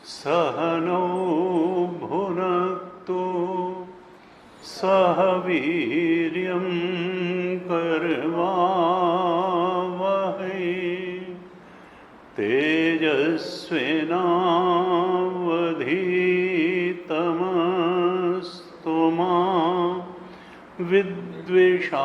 सहनौ भुनक्तु सह वीर्यं करवावहै तेजस्विनावधीतमस्तु मा विद्विषावहै।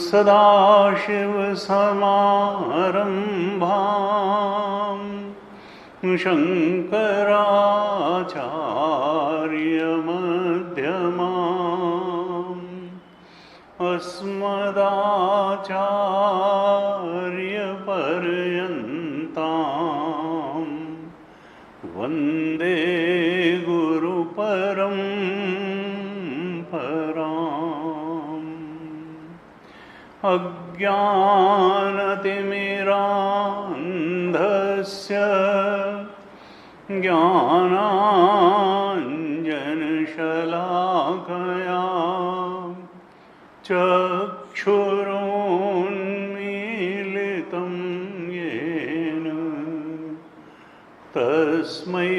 सदाशिवसमारम्भां शङ्कराचार्यमध्यमाम् अस्मदाचार्यपर्यन्तां वन्दे गुरुपरम्पराम्। अज्ञानतिमिरान्धस्य ज्ञानाञ्जनशलाकया चक्षुरुन्मीलितं येन तस्मै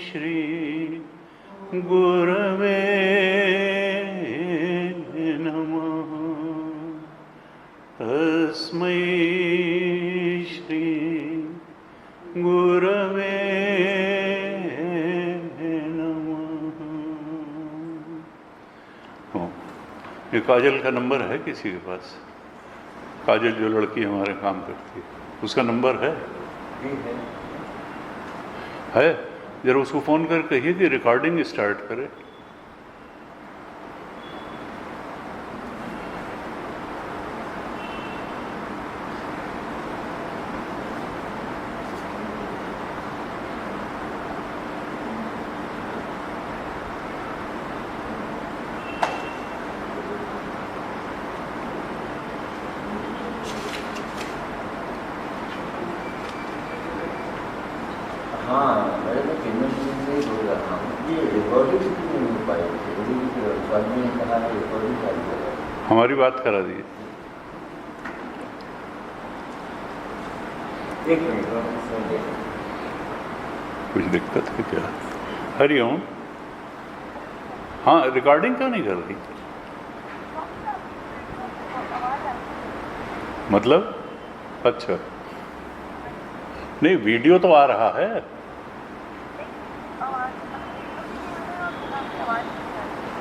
श्री गुरवे तस्मै श्री गुरवे नमः। ये काजल का नंबर है किसी के पास? काजल जो लड़की हमारे काम करती है, उसका नंबर है? जरा उसको फ़ोन कर कहिए कि रिकॉर्डिंग स्टार्ट करे। हमारी बात करा दी। कुछ दिक्कत है क्या? हरिओम। हाँ, रिकॉर्डिंग क्यों नहीं कर रही? मतलब? अच्छा, नहीं वीडियो तो आ रहा है।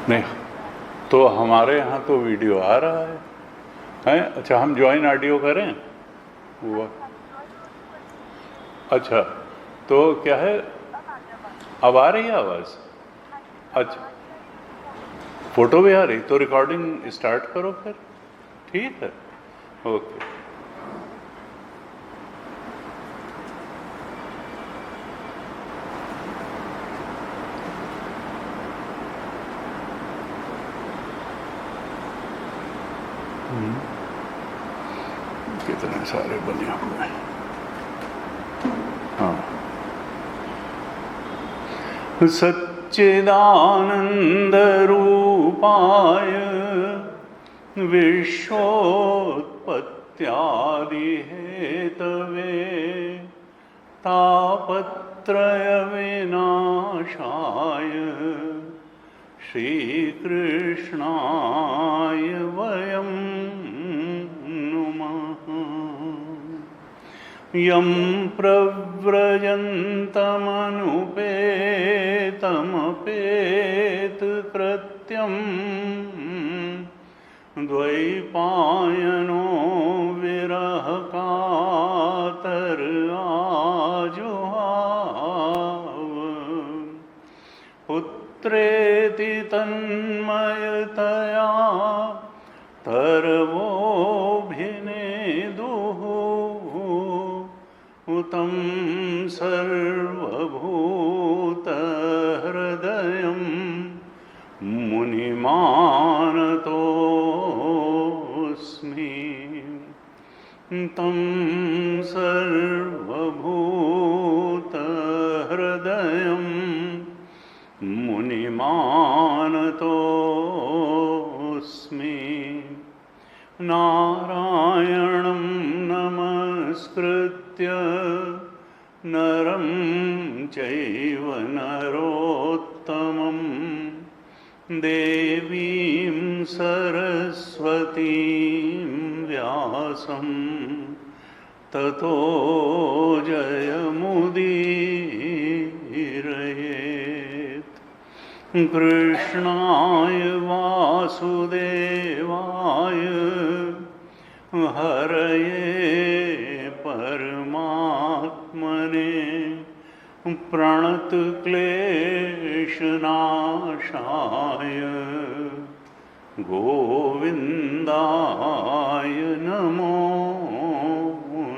नहीं तो हमारे यहाँ तो वीडियो आ रहा है। अच्छा, हम ज्वाइन ऑडियो करें? हुआ। अच्छा, तो क्या है, अब आ रही है आवाज़? अच्छा, फोटो भी आ रही, तो रिकॉर्डिंग स्टार्ट करो फिर। ठीक है, ओके। कितने सारे बने हुए हैं। हाँ, सच्चिदानंद रूपाय विश्वोत्पत्ति हेतवे तापत्रय विनाशाय श्रीकृष्णाय वयं नुमः। यं प्रव्रजन्तमनुपेतमपेतकृत्यं द्वैपायनो विरहकातर आजुहाव। पुत्रेति तन्मयतया तरवोऽभिनेदुः तं सर्वभूतहृदयं मुनिमानतोऽस्मि। तं सर्वभूतहृदयं मुनिमानतोऽस्मि। नारायणं नमस्कृत्य नरं चैव नरोत्तमं देवीं सरस्वतीं व्यासं ततो जयमुदीरयेत्। कृष्णाय वासुदेवाय हरये परमात्मने प्रणतक्लेशनाशाय गोविन्दाय नमो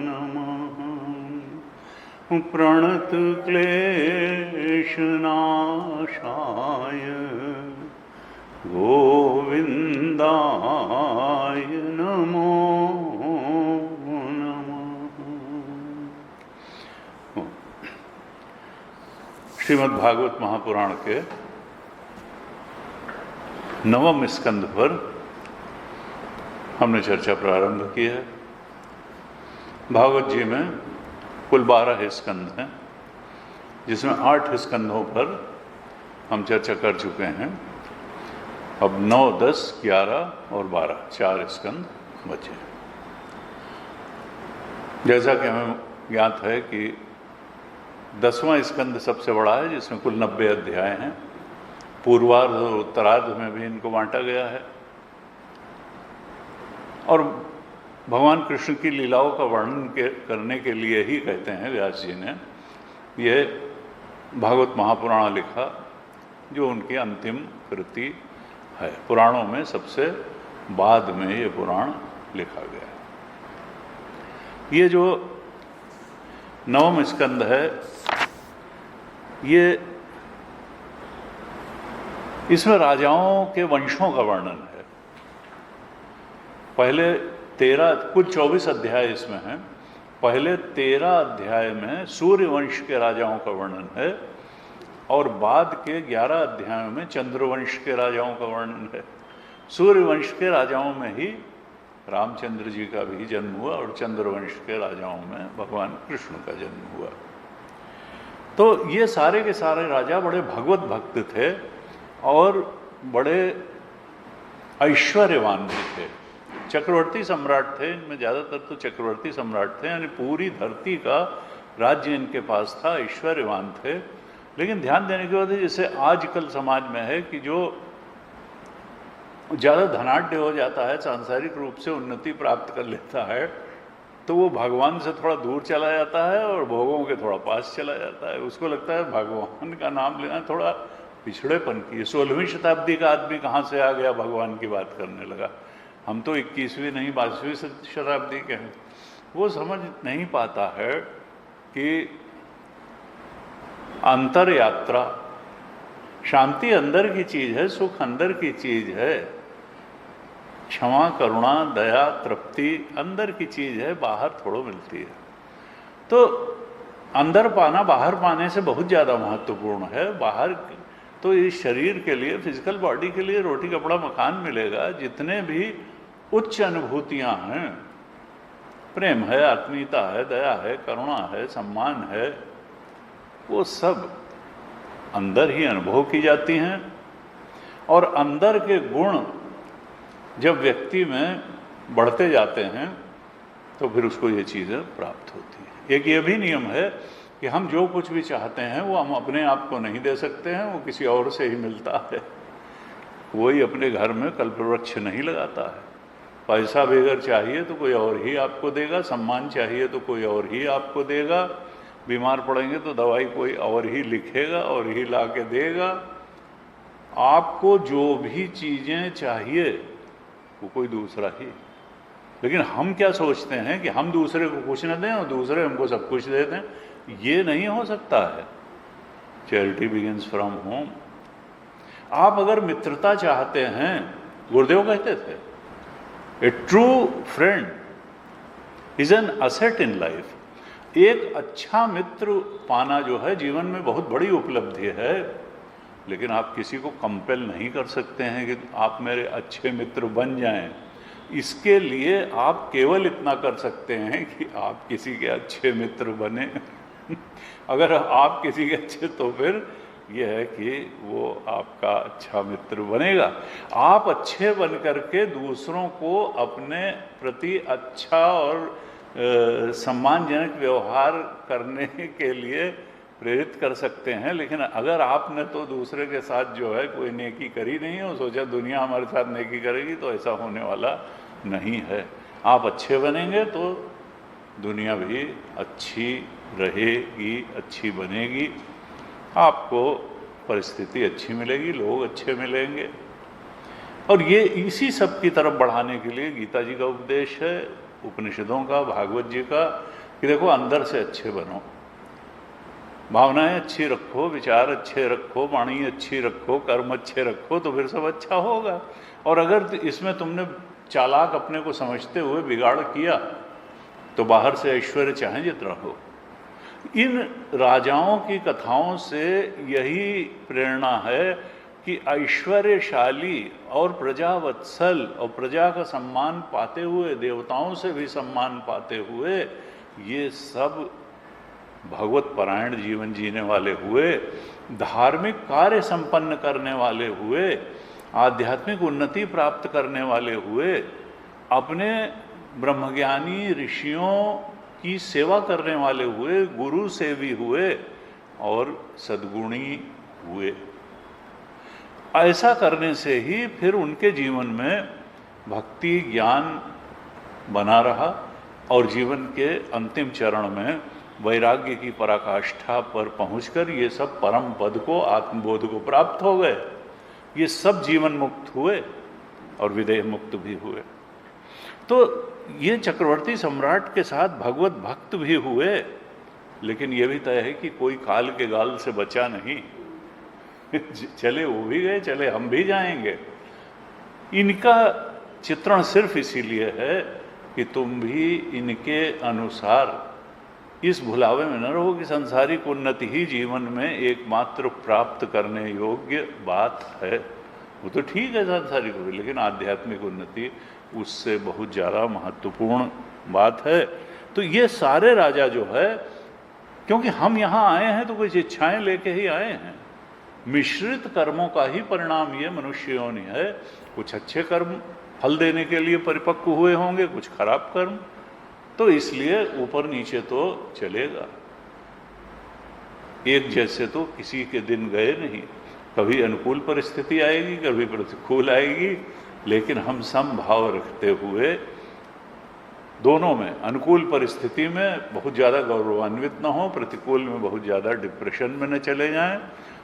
नमः। प्रणतक्लेशनाशाय गोविन्दाय नमो नमः। श्रीमद् भागवत महापुराण के 9वें स्कंध पर हमने चर्चा प्रारंभ की है। भागवत जी में कुल 12 स्कंद हैं, जिसमें 8 स्कंदों पर हम चर्चा कर चुके हैं। अब 9, 10, 11 और 12 4 स्कंद बचे। जैसा कि हमें ज्ञात है कि 10वां स्कंद सबसे बड़ा है, जिसमें कुल 90 अध्याय हैं। पूर्वार्ध और उत्तरार्ध में भी इनको बांटा गया है। और भगवान कृष्ण की लीलाओं का वर्णन करने के लिए ही कहते हैं व्यास जी ने ये भागवत महापुराण लिखा, जो उनकी अंतिम कृति है। पुराणों में सबसे बाद में ये पुराण लिखा गया है। ये जो 9वां स्कंद है, ये इसमें राजाओं के वंशों का वर्णन है। पहले 13 कुल 24 अध्याय इसमें हैं। पहले 13 अध्याय में सूर्य वंश के राजाओं का वर्णन है और बाद के 11 अध्यायों में चंद्रवंश के राजाओं का वर्णन है। सूर्य वंश के राजाओं में ही रामचंद्र जी का भी जन्म हुआ और चंद्रवंश के राजाओं में भगवान कृष्ण का जन्म हुआ। तो ये सारे के सारे राजा बड़े भगवत भक्त थे और बड़े ऐश्वर्यवान भी थे। चक्रवर्ती सम्राट थे, इनमें ज़्यादातर तो चक्रवर्ती सम्राट थे, यानी पूरी धरती का राज्य इनके पास था, ऐश्वर्यवान थे। लेकिन ध्यान देने की बात है, जैसे आजकल समाज में है कि जो ज़्यादा धनाढ्य हो जाता है, सांसारिक रूप से उन्नति प्राप्त कर लेता है, तो वो भगवान से थोड़ा दूर चला जाता है और भोगों के थोड़ा पास चला जाता है। उसको लगता है भगवान का नाम लेना थोड़ा पिछड़ेपन की। 16वीं शताब्दी का आदमी कहाँ से आ गया भगवान की बात करने लगा। हम तो 21वीं नहीं 22वीं शताब्दी के हैं। वो समझ नहीं पाता है कि अंतर यात्रा, शांति अंदर की चीज़ है, सुख अंदर की चीज़ है, क्षमा करुणा दया तृप्ति अंदर की चीज़ है, बाहर थोड़ा मिलती है। तो अंदर पाना बाहर पाने से बहुत ज़्यादा महत्वपूर्ण है। बाहर तो इस शरीर के लिए, फिजिकल बॉडी के लिए रोटी कपड़ा मकान मिलेगा। जितने भी उच्च अनुभूतियां हैं प्रेम है, आत्मीयता है, दया है, करुणा है, सम्मान है, वो सब अंदर ही अनुभव की जाती हैं। और अंदर के गुण जब व्यक्ति में बढ़ते जाते हैं तो फिर उसको ये चीज़ें प्राप्त होती हैं। एक ये भी नियम है कि हम जो कुछ भी चाहते हैं वो हम अपने आप को नहीं दे सकते हैं, वो किसी और से ही मिलता है। कोई अपने घर में कल्पवृक्ष नहीं लगाता है। पैसा भी अगर चाहिए तो कोई और ही आपको देगा, सम्मान चाहिए तो कोई और ही आपको देगा, बीमार पड़ेंगे तो दवाई कोई और ही लिखेगा और ही ला के देगा। आपको जो भी चीज़ें चाहिए वो कोई दूसरा ही। लेकिन हम क्या सोचते हैं कि हम दूसरे को कुछ न दें और दूसरे हमको सब कुछ दे दें। ये नहीं हो सकता है। Charity begins from home. आप अगर मित्रता चाहते हैं, गुरुदेव कहते थे, a true friend is an asset in life. एक अच्छा मित्र पाना जो है जीवन में बहुत बड़ी उपलब्धि है। लेकिन आप किसी को कंपेल नहीं कर सकते हैं कि आप मेरे अच्छे मित्र बन जाएं। इसके लिए आप केवल इतना कर सकते हैं कि आप किसी के अच्छे मित्र बने। अगर आप किसी के अच्छे, तो फिर यह है कि वो आपका अच्छा मित्र बनेगा। आप अच्छे बन करके दूसरों को अपने प्रति अच्छा और सम्मानजनक व्यवहार करने के लिए प्रेरित कर सकते हैं। लेकिन अगर आपने तो दूसरे के साथ जो है कोई नेकी करी नहीं हो, सोचा दुनिया हमारे साथ नेकी करेगी, तो ऐसा होने वाला नहीं है। आप अच्छे बनेंगे तो दुनिया भी अच्छी रहेगी, अच्छी बनेगी, आपको परिस्थिति अच्छी मिलेगी, लोग अच्छे मिलेंगे। और ये इसी सब की तरफ बढ़ाने के लिए गीता जी का उपदेश है, उपनिषदों का, भागवत जी का, कि देखो अंदर से अच्छे बनो, भावनाएं अच्छी रखो, विचार अच्छे रखो, वाणी अच्छी रखो, कर्म अच्छे रखो, तो फिर सब अच्छा होगा। और अगर इसमें तुमने चालाक अपने को समझते हुए बिगाड़ किया तो बाहर से ऐश्वर्य चाहे जितना हो। इन राजाओं की कथाओं से यही प्रेरणा है कि ऐश्वर्यशाली और प्रजावत्सल और प्रजा का सम्मान पाते हुए, देवताओं से भी सम्मान पाते हुए, ये सब भगवत परायण जीवन जीने वाले हुए, धार्मिक कार्य संपन्न करने वाले हुए, आध्यात्मिक उन्नति प्राप्त करने वाले हुए, अपने ब्रह्मज्ञानी ऋषियों की सेवा करने वाले हुए, गुरु सेवी हुए और सद्गुणी हुए। ऐसा करने से ही फिर उनके जीवन में भक्ति ज्ञान बना रहा और जीवन के अंतिम चरण में वैराग्य की पराकाष्ठा पर पहुंचकर ये सब परम पद को, आत्मबोध को प्राप्त हो गए। ये सब जीवन मुक्त हुए और विदेह मुक्त भी हुए। तो ये चक्रवर्ती सम्राट के साथ भगवत भक्त भी हुए, लेकिन ये भी तय है कि कोई काल के गाल से बचा नहीं। चले वो भी गए, चले हम भी जाएंगे। इनका चित्रण सिर्फ इसीलिए है कि तुम भी इनके अनुसार इस भुलावे में न रहो कि सांसारिक उन्नति ही जीवन में एकमात्र प्राप्त करने योग्य बात है। वो तो ठीक है सांसारिक उन्नति, लेकिन आध्यात्मिक उन्नति उससे बहुत ज़्यादा महत्वपूर्ण बात है। तो ये सारे राजा जो है, क्योंकि हम यहाँ आए हैं तो कुछ इच्छाएं लेके ही आए हैं, मिश्रित कर्मों का ही परिणाम ये मनुष्य योनि है। कुछ अच्छे कर्म फल देने के लिए परिपक्व हुए होंगे, कुछ खराब कर्म, तो इसलिए ऊपर नीचे तो चलेगा। एक जैसे तो किसी के दिन गए नहीं, कभी अनुकूल परिस्थिति आएगी, कभी प्रतिकूल आएगी, लेकिन हम समभाव रखते हुए दोनों में, अनुकूल परिस्थिति में बहुत ज़्यादा गौरवान्वित न हो, प्रतिकूल में बहुत ज़्यादा डिप्रेशन में न चले जाएं,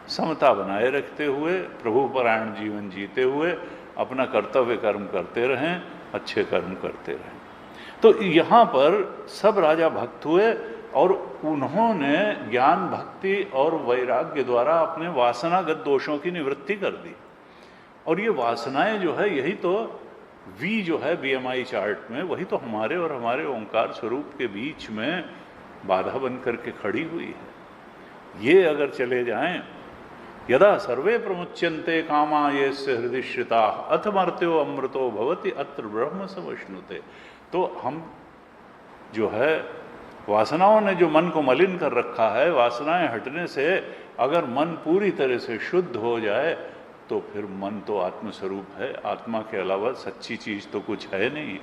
समता बनाए रखते हुए, प्रभु परायण जीवन जीते हुए अपना कर्तव्य कर्म करते रहें, अच्छे कर्म करते रहें। तो यहाँ पर सब राजा भक्त हुए और उन्होंने ज्ञान, भक्ति और वैराग्य द्वारा अपने वासनागत दोषों की निवृत्ति कर दी। और ये वासनाएं जो है, यही तो वी जो है BMI चार्ट में, वही तो हमारे और हमारे ओंकार स्वरूप के बीच में बाधा बन करके खड़ी हुई है। ये अगर चले जाएं, यदा सर्वे प्रमुच्यन्ते कामा येस्य हृदि श्रिता अथ मर्त्यो अमृतो भवति अत्र ब्रह्म सवश्नुते। तो हम जो है वासनाओं ने जो मन को मलिन कर रखा है, वासनाएं हटने से अगर मन पूरी तरह से शुद्ध हो जाए तो फिर मन तो आत्मस्वरूप है। आत्मा के अलावा सच्ची चीज़ तो कुछ है नहीं।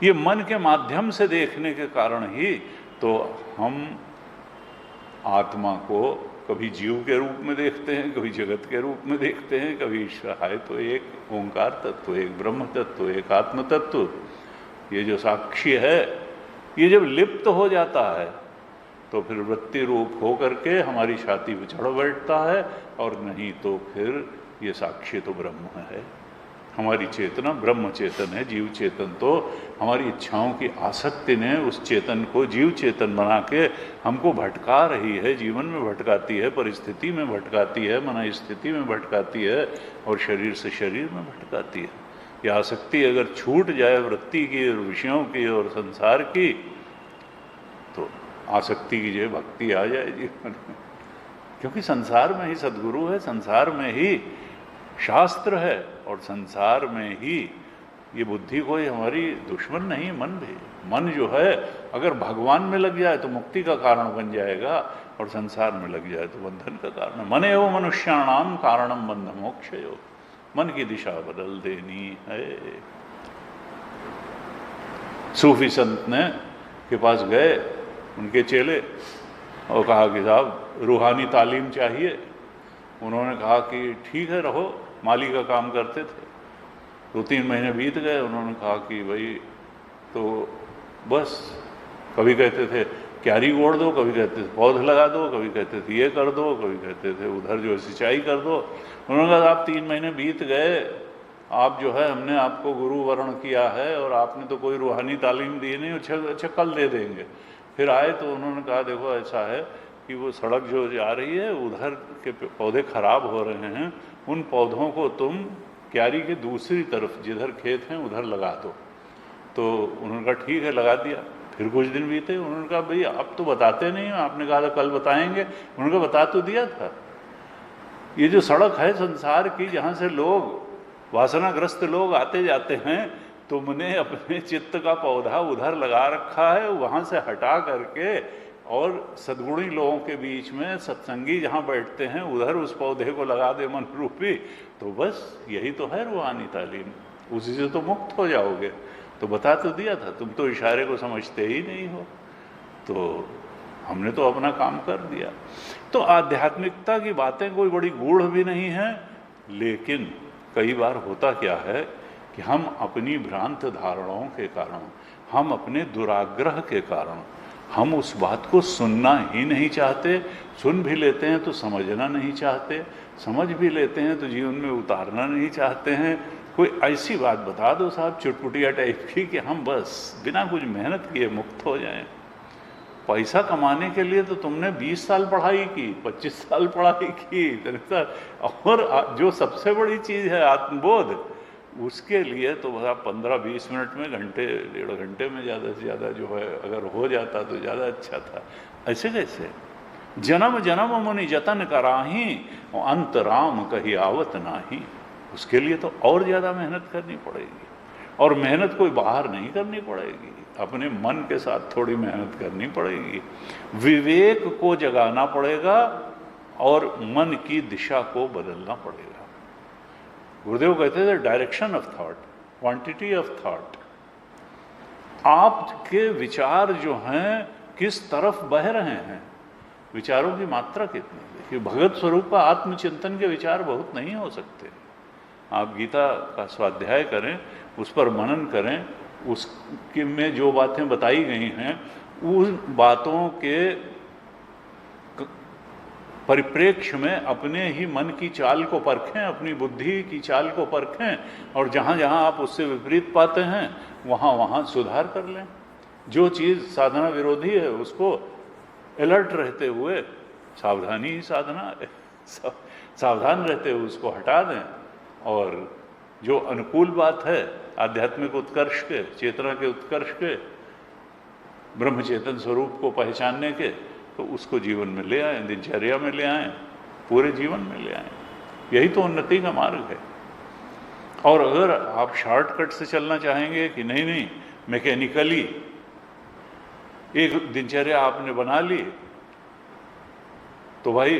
ये मन के माध्यम से देखने के कारण ही तो हम आत्मा को कभी जीव के रूप में देखते हैं, कभी जगत के रूप में देखते हैं, कभी ईश्वर है तो एक ओंकार तत्व, एक ब्रह्म तत्व, एक आत्म तत्व। ये जो साक्षी है, ये जब लिप्त हो जाता है तो फिर वृत्ति रूप हो करके हमारी छाती पे चढ़ बैठता है, और नहीं तो फिर ये साक्षी तो ब्रह्म है। हमारी चेतना ब्रह्म चेतन है। जीव चेतन तो हमारी इच्छाओं की आसक्ति ने उस चेतन को जीव चेतन बना के हमको भटका रही है, जीवन में भटकाती है, परिस्थिति में भटकाती है, मन स्थिति में भटकाती है, और शरीर से शरीर में भटकाती है। ये आसक्ति अगर छूट जाए वृत्ति की और विषयों की और संसार की, तो आसक्ति की जो भक्ति आ जाए जीवन में। क्योंकि संसार में ही सद्गुरु है, संसार में ही शास्त्र है, और संसार में ही ये बुद्धि कोई हमारी दुश्मन नहीं। मन भी, मन जो है अगर भगवान में लग जाए तो मुक्ति का कारण बन जाएगा, और संसार में लग जाए तो बंधन का कारण। मन एवं मनुष्याणाम कारणम बंध मोक्षयो। मन की दिशा बदल देनी है। सूफी संत ने के पास गए उनके चेले और कहा कि साहब रूहानी तालीम चाहिए। उन्होंने कहा कि ठीक है रहो, माली का काम करते थे। 2-3 महीने बीत गए। उन्होंने कहा कि भाई तो बस, कभी कहते थे क्यारी गोड़ दो, कभी कहते थे पौध लगा दो, कभी कहते थे ये कर दो, कभी कहते थे उधर जो सिंचाई कर दो। उन्होंने कहा आप 3 महीने बीत गए, आप जो है हमने आपको गुरु वर्ण किया है और आपने तो कोई रूहानी तालीम दी नहीं। अच्छा कल दे देंगे। फिर आए तो उन्होंने कहा देखो ऐसा है कि वो सड़क जो जा रही है उधर के पौधे खराब हो रहे हैं, उन पौधों को तुम क्यारी के दूसरी तरफ जिधर खेत हैं उधर लगा दो। तो उन्होंने कहा ठीक है, लगा दिया। फिर कुछ दिन बीते। उन्होंने कहा भाई आप तो बताते नहीं हो, आपने कहा था कल बताएंगे। उन्होंने कहा बता तो दिया था। ये जो सड़क है संसार की, जहाँ से लोग वासनाग्रस्त लोग आते जाते हैं, तुमने अपने चित्त का पौधा उधर लगा रखा है, वहाँ से हटा करके और सद्गुणी लोगों के बीच में सत्संगी जहाँ बैठते हैं उधर उस पौधे को लगा दे मन रूपी। तो बस यही तो है रूहानी तालीम, उसी से तो मुक्त हो जाओगे। तो बता तो दिया था, तुम तो इशारे को समझते ही नहीं हो। तो हमने तो अपना काम कर दिया। तो आध्यात्मिकता की बातें कोई बड़ी गूढ़ भी नहीं है, लेकिन कई बार होता क्या है कि हम अपनी भ्रांत धारणाओं के कारण, हम अपने दुराग्रह के कारण, हम उस बात को सुनना ही नहीं चाहते। सुन भी लेते हैं तो समझना नहीं चाहते, समझ भी लेते हैं तो जीवन में उतारना नहीं चाहते हैं। कोई ऐसी बात बता दो साहब चुटपुटिया टाइप की कि हम बस बिना कुछ मेहनत किए मुक्त हो जाएं। पैसा कमाने के लिए तो तुमने 20 साल पढ़ाई की, 25 साल पढ़ाई की, और जो सबसे बड़ी चीज़ है आत्मबोध, उसके लिए तो आप 15-20 मिनट में, घंटे 1.5 घंटे में ज़्यादा से ज़्यादा जो है अगर हो जाता तो ज़्यादा अच्छा था। ऐसे कैसे? जन्म जन्म मुनि जतन कराही अंत राम कही आवत नाही। उसके लिए तो और ज़्यादा मेहनत करनी पड़ेगी, और मेहनत कोई बाहर नहीं करनी पड़ेगी, अपने मन के साथ थोड़ी मेहनत करनी पड़ेगी। विवेक को जगाना पड़ेगा और मन की दिशा को बदलना पड़ेगा। गुरुदेव कहते थे direction of thought, quantity of thought. आपके विचार जो हैं किस तरफ बह रहे हैं, विचारों की मात्रा कितनी। देखिए भगत स्वरूप का आत्मचिंतन के विचार बहुत नहीं हो सकते। आप गीता का स्वाध्याय करें, उस पर मनन करें, उसके में जो बातें बताई गई हैं उन बातों के परिप्रेक्ष्य में अपने ही मन की चाल को परखें, अपनी बुद्धि की चाल को परखें, और जहाँ जहाँ आप उससे विपरीत पाते हैं वहाँ वहाँ सुधार कर लें। जो चीज़ साधना विरोधी है उसको अलर्ट रहते हुए, सावधानी ही साधना, सावधान रहते हुए उसको हटा दें, और जो अनुकूल बात है आध्यात्मिक उत्कर्ष के, चेतना के उत्कर्ष के, ब्रह्म चेतन स्वरूप को पहचानने के, तो उसको जीवन में ले आएं, दिनचर्या में ले आएं, पूरे जीवन में ले आएं। यही तो उन्नति का मार्ग है। और अगर आप शॉर्टकट से चलना चाहेंगे कि नहीं मैकेनिकली एक दिनचर्या आपने बना ली तो भाई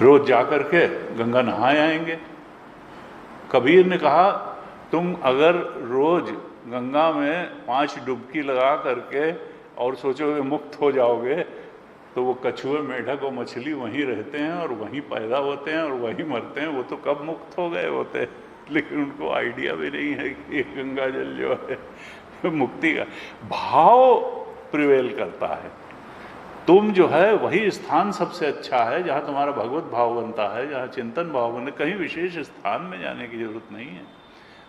रोज जाकर के गंगा नहाए आएंगे। कबीर ने कहा तुम अगर रोज गंगा में 5 डुबकी लगा करके और सोचोगे मुक्त हो जाओगे, तो वो कछुए, मेढक और मछली वहीं रहते हैं और वहीं पैदा होते हैं और वहीं मरते हैं। वो तो कब मुक्त हो गए होते, लेकिन उनको आइडिया भी नहीं है कि ये गंगा जल जो है मुक्ति का भाव प्रिवेल करता है। तुम जो है वही स्थान सबसे अच्छा है जहाँ तुम्हारा भगवत भाव बनता है, जहाँ चिंतन भाव बने। कहीं विशेष स्थान में जाने की जरूरत नहीं है।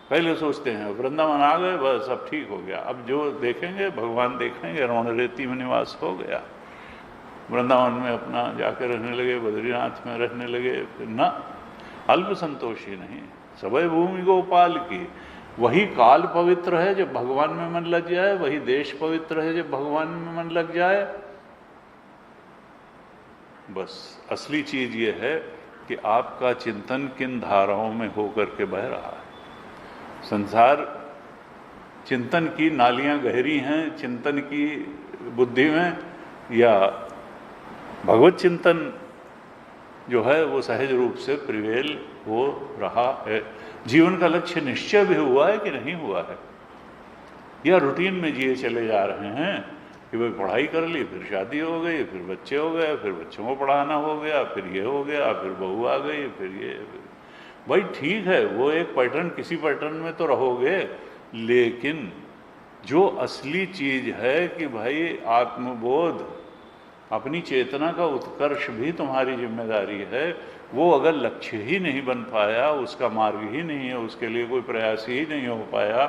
पहले सोचते हैं वृंदावन आ गए बस अब ठीक हो गया, अब जो देखेंगे भगवान देखेंगे, रमण रेती में निवास हो गया, वृंदावन में अपना जाके रहने लगे, बद्रीनाथ में रहने लगे। फिर ना, अल्प संतोषी नहीं, सबय भूमि गोपाल की। वही काल पवित्र है जब भगवान में मन लग जाए, वही देश पवित्र है जब भगवान में मन लग जाए। बस असली चीज ये है कि आपका चिंतन किन धाराओं में होकर के बह रहा है। संसार चिंतन की नालियां गहरी हैं चिंतन की बुद्धि में, या भगवत चिंतन जो है वो सहज रूप से प्रिवेल हो रहा है। जीवन का लक्ष्य निश्चय भी हुआ है कि नहीं हुआ है, या रूटीन में जिए चले जा रहे हैं कि भाई पढ़ाई कर ली, फिर शादी हो गई, फिर बच्चे हो गए, फिर बच्चों को पढ़ाना हो गया, फिर ये हो गया, फिर बहू आ गई, फिर ये। भाई ठीक है, वो एक पैटर्न, किसी पैटर्न में तो रहोगे, लेकिन जो असली चीज है कि भाई आत्मबोध, अपनी चेतना का उत्कर्ष भी तुम्हारी जिम्मेदारी है। वो अगर लक्ष्य ही नहीं बन पाया, उसका मार्ग ही नहीं है, उसके लिए कोई प्रयास ही नहीं हो पाया,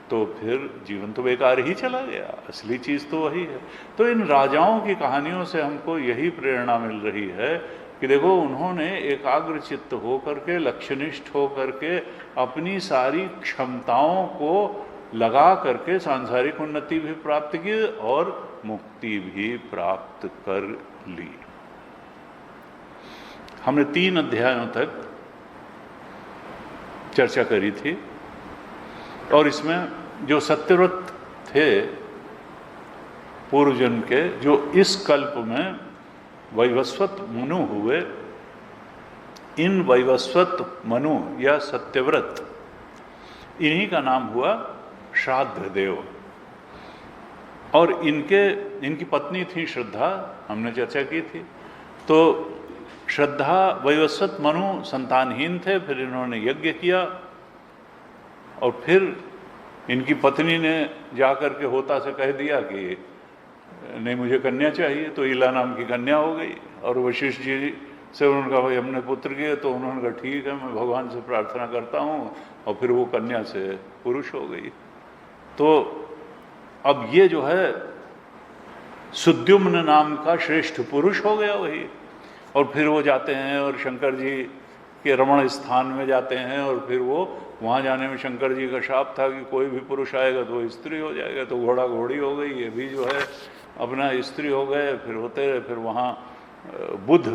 तो फिर जीवन तो बेकार ही चला गया। असली चीज़ तो वही है। तो इन राजाओं की कहानियों से हमको यही प्रेरणा मिल रही है कि देखो उन्होंने एकाग्र चित्त हो करके, लक्ष्यनिष्ठ हो करके, अपनी सारी क्षमताओं को लगा करके सांसारिक उन्नति भी प्राप्त की और मुक्ति भी प्राप्त कर ली। हमने 3 अध्यायों तक चर्चा करी थी, और इसमें जो सत्यव्रत थे पूर्व जन्म के, जो इस कल्प में वैवस्वत मनु हुए, इन वैवस्वत मनु या सत्यव्रत, इन्हीं का नाम हुआ श्राद्ध देव। और इनकी पत्नी थी श्रद्धा, हमने चर्चा की थी। तो श्रद्धा, वैवस्वत मनु संतानहीन थे, फिर इन्होंने यज्ञ किया, और फिर इनकी पत्नी ने जाकर के होता से कह दिया कि नहीं मुझे कन्या चाहिए, तो इला नाम की कन्या हो गई। और वशिष्ठ जी से उन्होंने कहा भाई हमने पुत्र किए, तो उन्होंने कहा ठीक है मैं भगवान से प्रार्थना करता हूँ, और फिर वो कन्या से पुरुष हो गई। तो अब ये जो है सुद्युम्न नाम का श्रेष्ठ पुरुष हो गया वही। और फिर वो जाते हैं और शंकर जी के रमण स्थान में जाते हैं, और फिर वो वहाँ जाने में शंकर जी का शाप था कि कोई भी पुरुष आएगा तो वो स्त्री हो जाएगा, तो घोड़ा घोड़ी हो गई, ये भी जो है अपना स्त्री हो गए। फिर होते रहे, फिर वहाँ बुध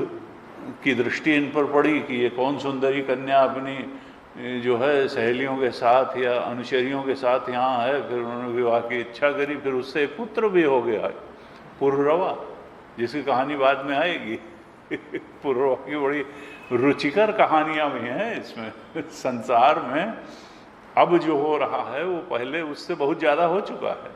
की दृष्टि इन पर पड़ी कि ये कौन सुंदरी कन्या अपनी जो है सहेलियों के साथ या अनुचरियों के साथ यहाँ है। फिर उन्होंने विवाह की इच्छा करी, फिर उससे एक पुत्र भी हो गया पुररवा, जिसकी कहानी बाद में आएगी। पुररवा की बड़ी रुचिकर कहानियां भी हैं इसमें। संसार में अब जो हो रहा है वो पहले उससे बहुत ज़्यादा हो चुका है।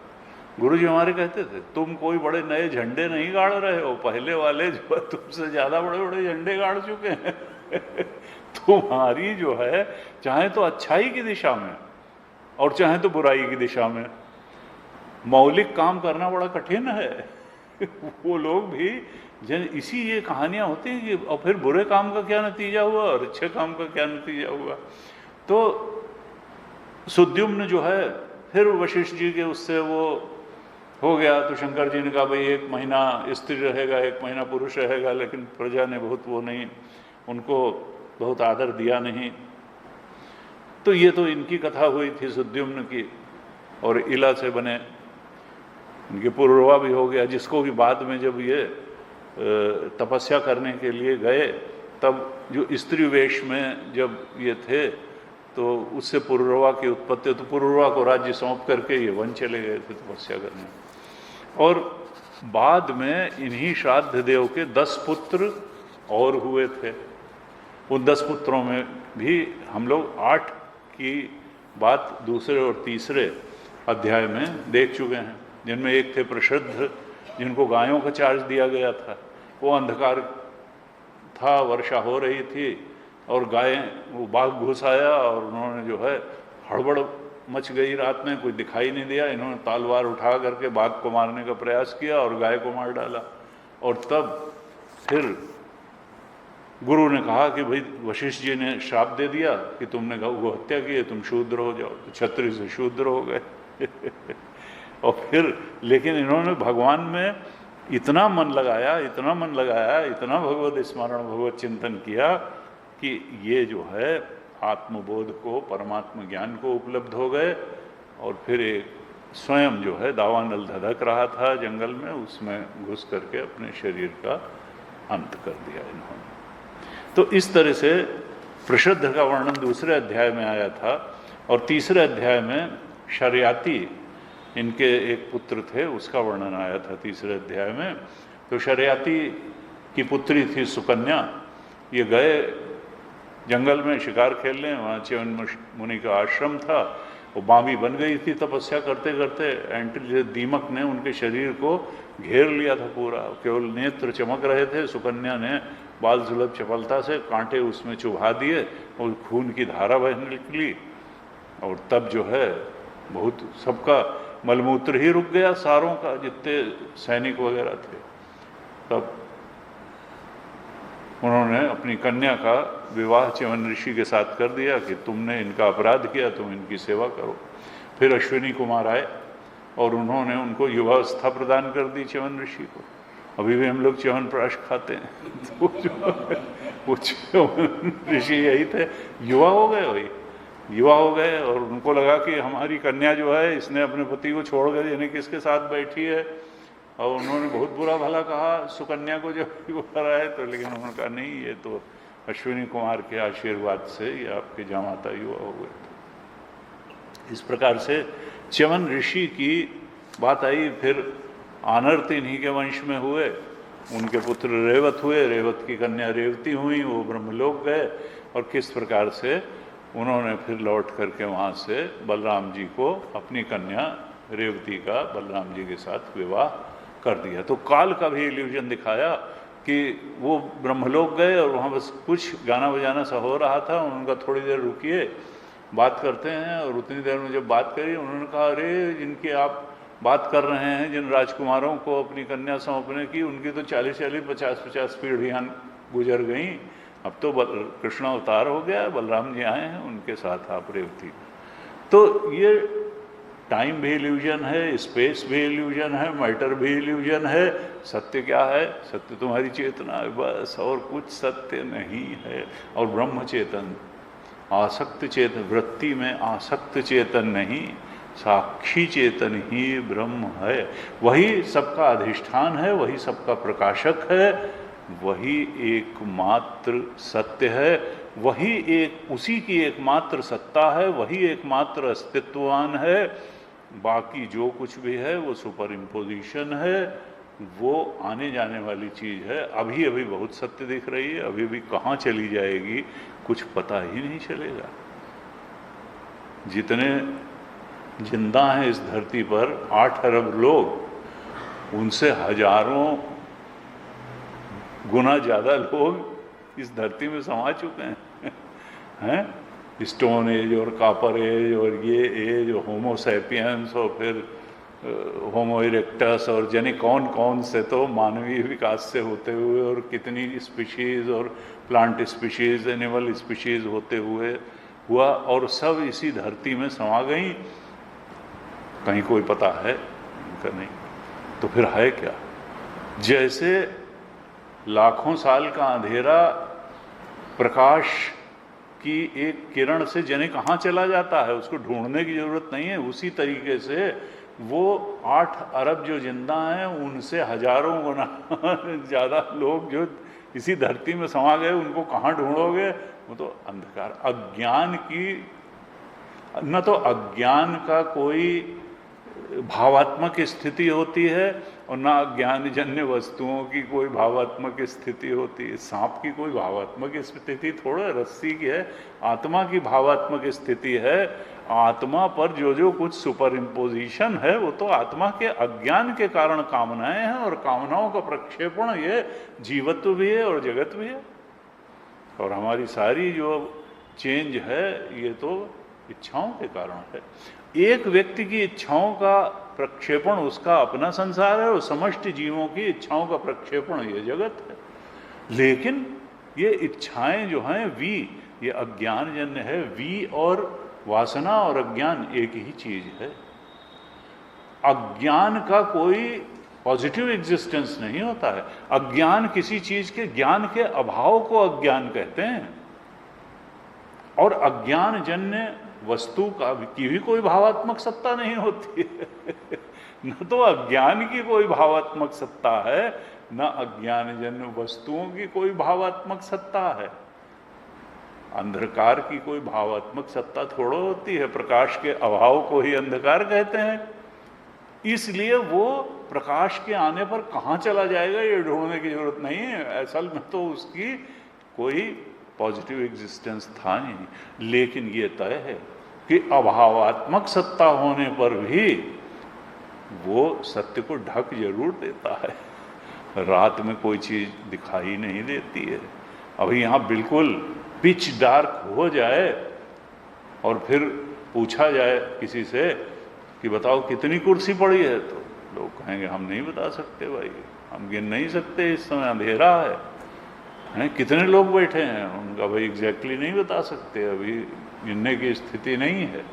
गुरुजी हमारे कहते थे तुम कोई बड़े नए झंडे नहीं गाड़ रहे हो, पहले वाले जो है तुमसे ज़्यादा बड़े बड़े झंडे गाड़ चुके हैं। तुम्हारी जो है चाहे तो अच्छाई की दिशा में और चाहे तो बुराई की दिशा में मौलिक काम करना बड़ा कठिन है। वो लोग भी इसी ये कहानियां होती हैं कि और फिर बुरे काम का क्या नतीजा हुआ और अच्छे काम का क्या नतीजा हुआ। तो सुद्युम्न जो है फिर वशिष्ठ जी के उससे वो हो गया, तो शंकर जी ने कहा भाई 1 महीना स्त्री रहेगा 1 महीना पुरुष रहेगा, लेकिन प्रजा ने बहुत वो नहीं, उनको बहुत आदर दिया नहीं। तो ये तो इनकी कथा हुई थी सुद्युम्न की, और इला से बने इनके पुररवा भी हो गया, जिसको कि बाद में जब ये तपस्या करने के लिए गए तब जो स्त्री वेश में जब ये थे तो उससे पुरुरवा की उत्पत्ति, तो पुरुरवा को राज्य सौंप करके ये वन चले गए थे तपस्या करने। और बाद में इन्हीं श्राद्ध देव के 10 पुत्र और हुए थे। उन 10 पुत्रों में भी हम लोग 8 की बात दूसरे और तीसरे अध्याय में देख चुके हैं, जिनमें एक थे प्रसिद्ध, जिनको गायों का चार्ज दिया गया था। वो अंधकार था, वर्षा हो रही थी और वो बाघ घुस आया और उन्होंने जो है हड़बड़ मच गई रात में, कुछ दिखाई नहीं दिया। इन्होंने तलवार उठा करके बाघ को मारने का प्रयास किया और गाय को मार डाला। और तब फिर गुरु ने कहा कि भाई वशिष्ठ जी ने श्राप दे दिया कि तुमने गौ हत्या की है, तुम शूद्र हो जाओ। तो क्षत्रिय से शूद्र हो गए। और फिर लेकिन इन्होंने भगवान में इतना मन लगाया, इतना मन लगाया, इतना भगवत स्मरण भगवत चिंतन किया कि ये जो है आत्मबोध को, परमात्मा ज्ञान को उपलब्ध हो गए। और फिर एक स्वयं जो है दावानल धधक रहा था जंगल में, उसमें घुस करके अपने शरीर का अंत कर दिया इन्होंने। तो इस तरह से प्रसिद्ध का वर्णन दूसरे अध्याय में आया था। और तीसरे अध्याय में शर्याती, इनके एक पुत्र थे, उसका वर्णन आया था तीसरे अध्याय में। तो शर्याती की पुत्री थी सुकन्या। ये गए जंगल में शिकार खेलने, वहाँ च्यवन मुनि का आश्रम था। वो बावी बन गई थी तपस्या करते करते। दीमक ने उनके शरीर को घेर लिया था पूरा, केवल नेत्र चमक रहे थे। सुकन्या ने बाल सुलभ चपलता से कांटे उसमें चुभा दिए और खून की धारा बहने निकली। और तब जो है बहुत सबका मलमूत्र ही रुक गया, सारों का, जितने सैनिक वगैरह थे। तब उन्होंने अपनी कन्या का विवाह च्यवन ऋषि के साथ कर दिया कि तुमने इनका अपराध किया, तुम इनकी सेवा करो। फिर अश्विनी कुमार आए और उन्होंने उनको युवावस्था प्रदान कर दी च्यवन ऋषि को। अभी भी हम लोग च्यवन प्राश खाते हैं। तो वो च्यवन ऋषि यही थे, युवा हो गए, वही युवा हो गए। और उनको लगा कि हमारी कन्या जो है इसने अपने पति को छोड़ कर यानी किसके साथ बैठी है। और उन्होंने बहुत बुरा भला कहा सुकन्या को जब वो कराए तो, लेकिन उन्होंने कहा नहीं, ये तो अश्विनी कुमार के आशीर्वाद से ये आपके जामाता युवा हो गए थे। इस प्रकार से च्यवन ऋषि की बात आई। फिर आनर्त इन्हीं के वंश में हुए, उनके पुत्र रेवत हुए, रेवत की कन्या रेवती हुई, वो ब्रह्मलोक गए। और किस प्रकार से उन्होंने फिर लौट करके वहाँ से बलराम जी को अपनी कन्या रेवती का बलराम जी के साथ विवाह कर दिया। तो काल का भी इल्यूजन दिखाया कि वो ब्रह्मलोक गए और वहाँ बस कुछ गाना बजाना सा हो रहा था। उनका थोड़ी देर रुकिए, बात करते हैं। और उतनी देर में जब बात करी, उन्होंने कहा अरे जिनकी आप बात कर रहे हैं, जिन राजकुमारों को अपनी कन्या सौंपने की, उनकी तो 40-40, 50-50 पीढ़ियाँ गुजर गईं। अब तो कृष्ण अवतार हो गया, बलराम जी आए हैं, उनके साथ आप रेवती। तो ये टाइम भी इल्यूजन है, स्पेस भी इल्यूजन है, मैटर भी इल्यूजन है। सत्य क्या है? सत्य तुम्हारी चेतना है बस, और कुछ सत्य नहीं है। और ब्रह्म चेतन, आसक्त चेतन, वृत्ति में आसक्त चेतन नहीं, साक्षी चेतन ही ब्रह्म है। वही सबका अधिष्ठान है, वही सबका प्रकाशक है, वही एकमात्र सत्य है, वही एक, उसी की एकमात्र सत्ता है, वही एकमात्र अस्तित्ववान है। बाकी जो कुछ भी है वो सुपर इम्पोजिशन है, वो आने जाने वाली चीज़ है। अभी अभी बहुत सत्य दिख रही है, अभी भी कहाँ चली जाएगी कुछ पता ही नहीं चलेगा। जितने जिंदा हैं इस धरती पर 8 अरब लोग, उनसे हजारों गुना ज़्यादा लोग इस धरती में समा चुके हैं। स्टोन एज और कॉपर एज और ये एज, होमो सैपियंस और फिर होमो इरेक्टस और जाने कौन कौन से तो मानवीय विकास से होते हुए, और कितनी स्पीशीज़ और प्लांट स्पीशीज़, एनिमल स्पीशीज़ होते हुए हुआ, और सब इसी धरती में समा गई। कहीं कोई पता है इनका? नहीं। तो फिर है क्या? जैसे लाखों साल का अंधेरा प्रकाश की एक किरण से जने कहाँ चला जाता है, उसको ढूंढने की जरूरत नहीं है। उसी तरीके से वो 8 अरब जो जिंदा हैं, उनसे हजारों गुना ज़्यादा लोग जो इसी धरती में समा गए, उनको कहाँ ढूंढोगे? वो तो अंधकार, अज्ञान की न तो अज्ञान का कोई भावात्मक स्थिति होती है और ना अज्ञानजन्य वस्तुओं की कोई भावात्मक स्थिति होती है। सांप की कोई भावात्मक स्थिति थोड़ा, रस्सी की है, आत्मा की भावात्मक स्थिति है। आत्मा पर जो जो कुछ सुपर इम्पोजिशन है वो तो आत्मा के अज्ञान के कारण कामनाएं हैं, और कामनाओं का प्रक्षेपण ये जीवत्व भी है और जगत भी है। और हमारी सारी जो चेंज है ये तो इच्छाओं के कारण है। एक व्यक्ति की इच्छाओं का प्रक्षेपण उसका अपना संसार है, और समष्टि जीवों की इच्छाओं का प्रक्षेपण ये जगत है। लेकिन ये इच्छाएं जो हैं वी, ये अज्ञानजन्य है। वी और वासना और अज्ञान एक ही चीज है। अज्ञान का कोई पॉजिटिव एग्जिस्टेंस नहीं होता है। अज्ञान किसी चीज के ज्ञान के अभाव को अज्ञान कहते हैं, और अज्ञानजन्य वस्तु की भी कोई भावात्मक सत्ता नहीं होती है। न तो अज्ञान की कोई भावात्मक सत्ता है, न अज्ञानजन्य वस्तुओं की कोई भावात्मक सत्ता है। अंधकार की कोई भावात्मक सत्ता थोड़ा होती है। प्रकाश के अभाव को ही अंधकार कहते हैं। इसलिए वो प्रकाश के आने पर कहाँ चला जाएगा ये ढूंढने की जरूरत नहीं है। असल में तो उसकी कोई पॉजिटिव एग्जिस्टेंस था नहीं। लेकिन ये तय है कि अभावात्मक सत्ता होने पर भी वो सत्य को ढक जरूर देता है। रात में कोई चीज दिखाई नहीं देती है। अभी यहाँ बिल्कुल पिच डार्क हो जाए और फिर पूछा जाए किसी से कि बताओ कितनी कुर्सी पड़ी है, तो लोग कहेंगे हम नहीं बता सकते भाई, हम गिन नहीं सकते, इस समय अंधेरा है। कितने लोग बैठे हैं, उनका भाई एग्जैक्टली नहीं बता सकते, अभी गिनने की स्थिति नहीं है।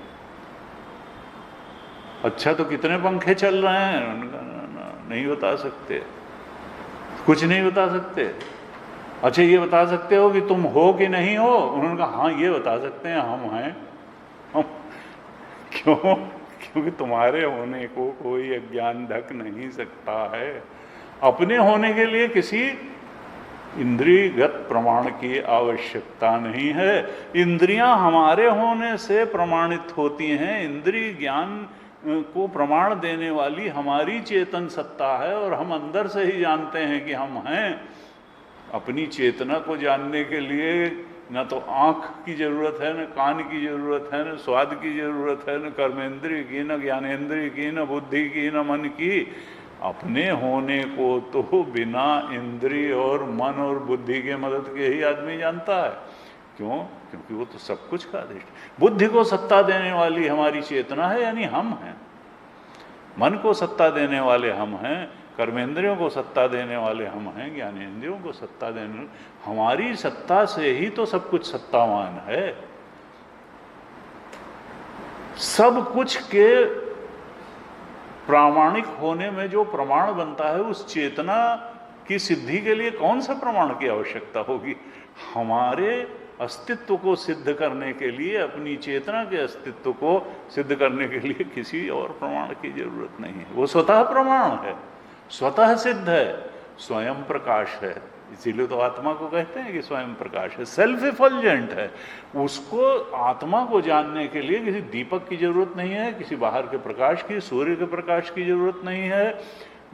अच्छा तो कितने पंखे चल रहे हैं, उनका नहीं बता सकते, कुछ नहीं बता सकते। अच्छा ये बता सकते हो कि तुम हो कि नहीं हो, उन्होंने कहा हाँ ये बता सकते हैं, हम हैं। हम क्यों? क्योंकि तुम्हारे होने को कोई अज्ञान ढक नहीं सकता है। अपने होने के लिए किसी इंद्रियगत प्रमाण की आवश्यकता नहीं है। इंद्रियां हमारे होने से प्रमाणित होती हैं। इंद्रिय ज्ञान को प्रमाण देने वाली हमारी चेतन सत्ता है, और हम अंदर से ही जानते हैं कि हम हैं। अपनी चेतना को जानने के लिए न तो आँख की जरूरत है, न कान की जरूरत है, न स्वाद की जरूरत है, न कर्मेंद्रिय की, न ज्ञानेंद्रिय की, न बुद्धि की, न मन की। अपने होने को तो बिना इंद्रिय और मन और बुद्धि के मदद के ही आदमी जानता है। क्यों? क्योंकि वो तो सब कुछ का अधिष्ठान। बुद्धि को सत्ता देने वाली हमारी चेतना है, यानी हम हैं। मन को सत्ता देने वाले हम हैं, कर्मेंद्रियों को सत्ता देने वाले हम हैं, ज्ञानेंद्रियों को सत्ता देने, हमारी सत्ता से ही तो सब कुछ सत्तावान है। सब कुछ के प्रामाणिक होने में जो प्रमाण बनता है, उस चेतना की सिद्धि के लिए कौन सा प्रमाण की आवश्यकता होगी? हमारे अस्तित्व को सिद्ध करने के लिए, अपनी चेतना के अस्तित्व को सिद्ध करने के लिए किसी और प्रमाण की जरूरत नहीं है। वो स्वतः प्रमाण है, स्वतः सिद्ध है, स्वयं प्रकाश है। इसीलिए तो आत्मा को कहते हैं कि स्वयं प्रकाश है, सेल्फ इफल्जेंट है। उसको, आत्मा को जानने के लिए किसी दीपक की जरूरत नहीं है, किसी बाहर के प्रकाश की, सूर्य के प्रकाश की जरूरत नहीं है,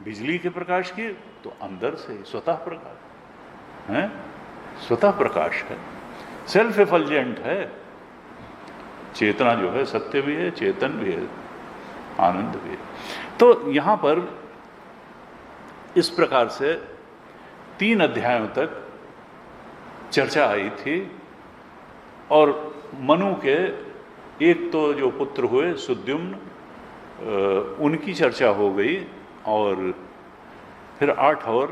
बिजली के प्रकाश की। तो अंदर से स्वतः प्रकाश है, स्वतः प्रकाश है, सेल्फ इफल्जेंट है। चेतना जो है सत्य भी है, चेतन भी है, आनंद भी है। तो यहां पर इस प्रकार से 3 अध्यायों तक चर्चा आई थी। और मनु के एक तो जो पुत्र हुए सुद्युम्न, उनकी चर्चा हो गई, और फिर 8 और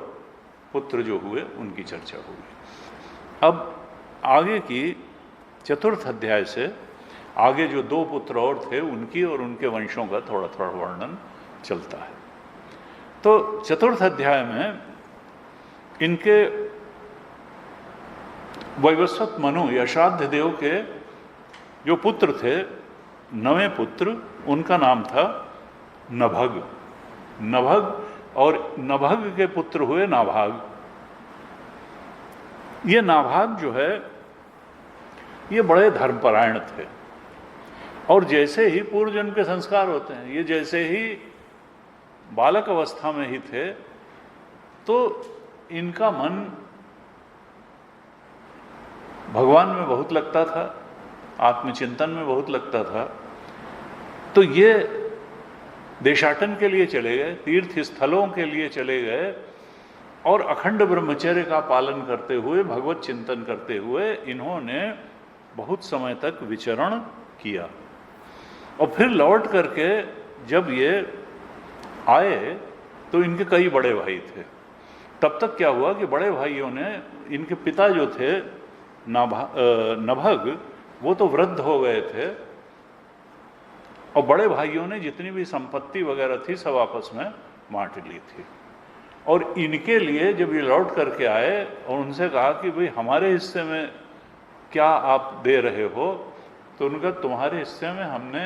पुत्र जो हुए उनकी चर्चा हो गई। अब आगे की 4th अध्याय से आगे जो 2 पुत्र और थे उनकी और उनके वंशों का थोड़ा थोड़ा वर्णन चलता है। तो 4th अध्याय में इनके वैवस्वत मनु यशाद्ध देव के जो पुत्र थे, 9वें पुत्र, उनका नाम था नभग। नभग, और नभग के पुत्र हुए नाभाग। ये नाभाग जो है ये बड़े धर्मपरायण थे। और जैसे ही पूर्व जन्म के संस्कार होते हैं, ये जैसे ही बालक अवस्था में ही थे तो इनका मन भगवान में बहुत लगता था, आत्मचिंतन में बहुत लगता था। तो ये देशाटन के लिए चले गए, तीर्थ स्थलों के लिए चले गए और अखंड ब्रह्मचर्य का पालन करते हुए, भगवत चिंतन करते हुए इन्होंने बहुत समय तक विचरण किया। और फिर लौट करके जब ये आए तो इनके कई बड़े भाई थे। तब तक क्या हुआ कि बड़े भाइयों ने, इनके पिता जो थे नभग, वो तो वृद्ध हो गए थे और बड़े भाइयों ने जितनी भी संपत्ति वगैरह थी सब आपस में बांट ली थी। और इनके लिए जब ये लौट करके आए और उनसे कहा कि भाई हमारे हिस्से में क्या आप दे रहे हो, तो उनका तुम्हारे हिस्से में हमने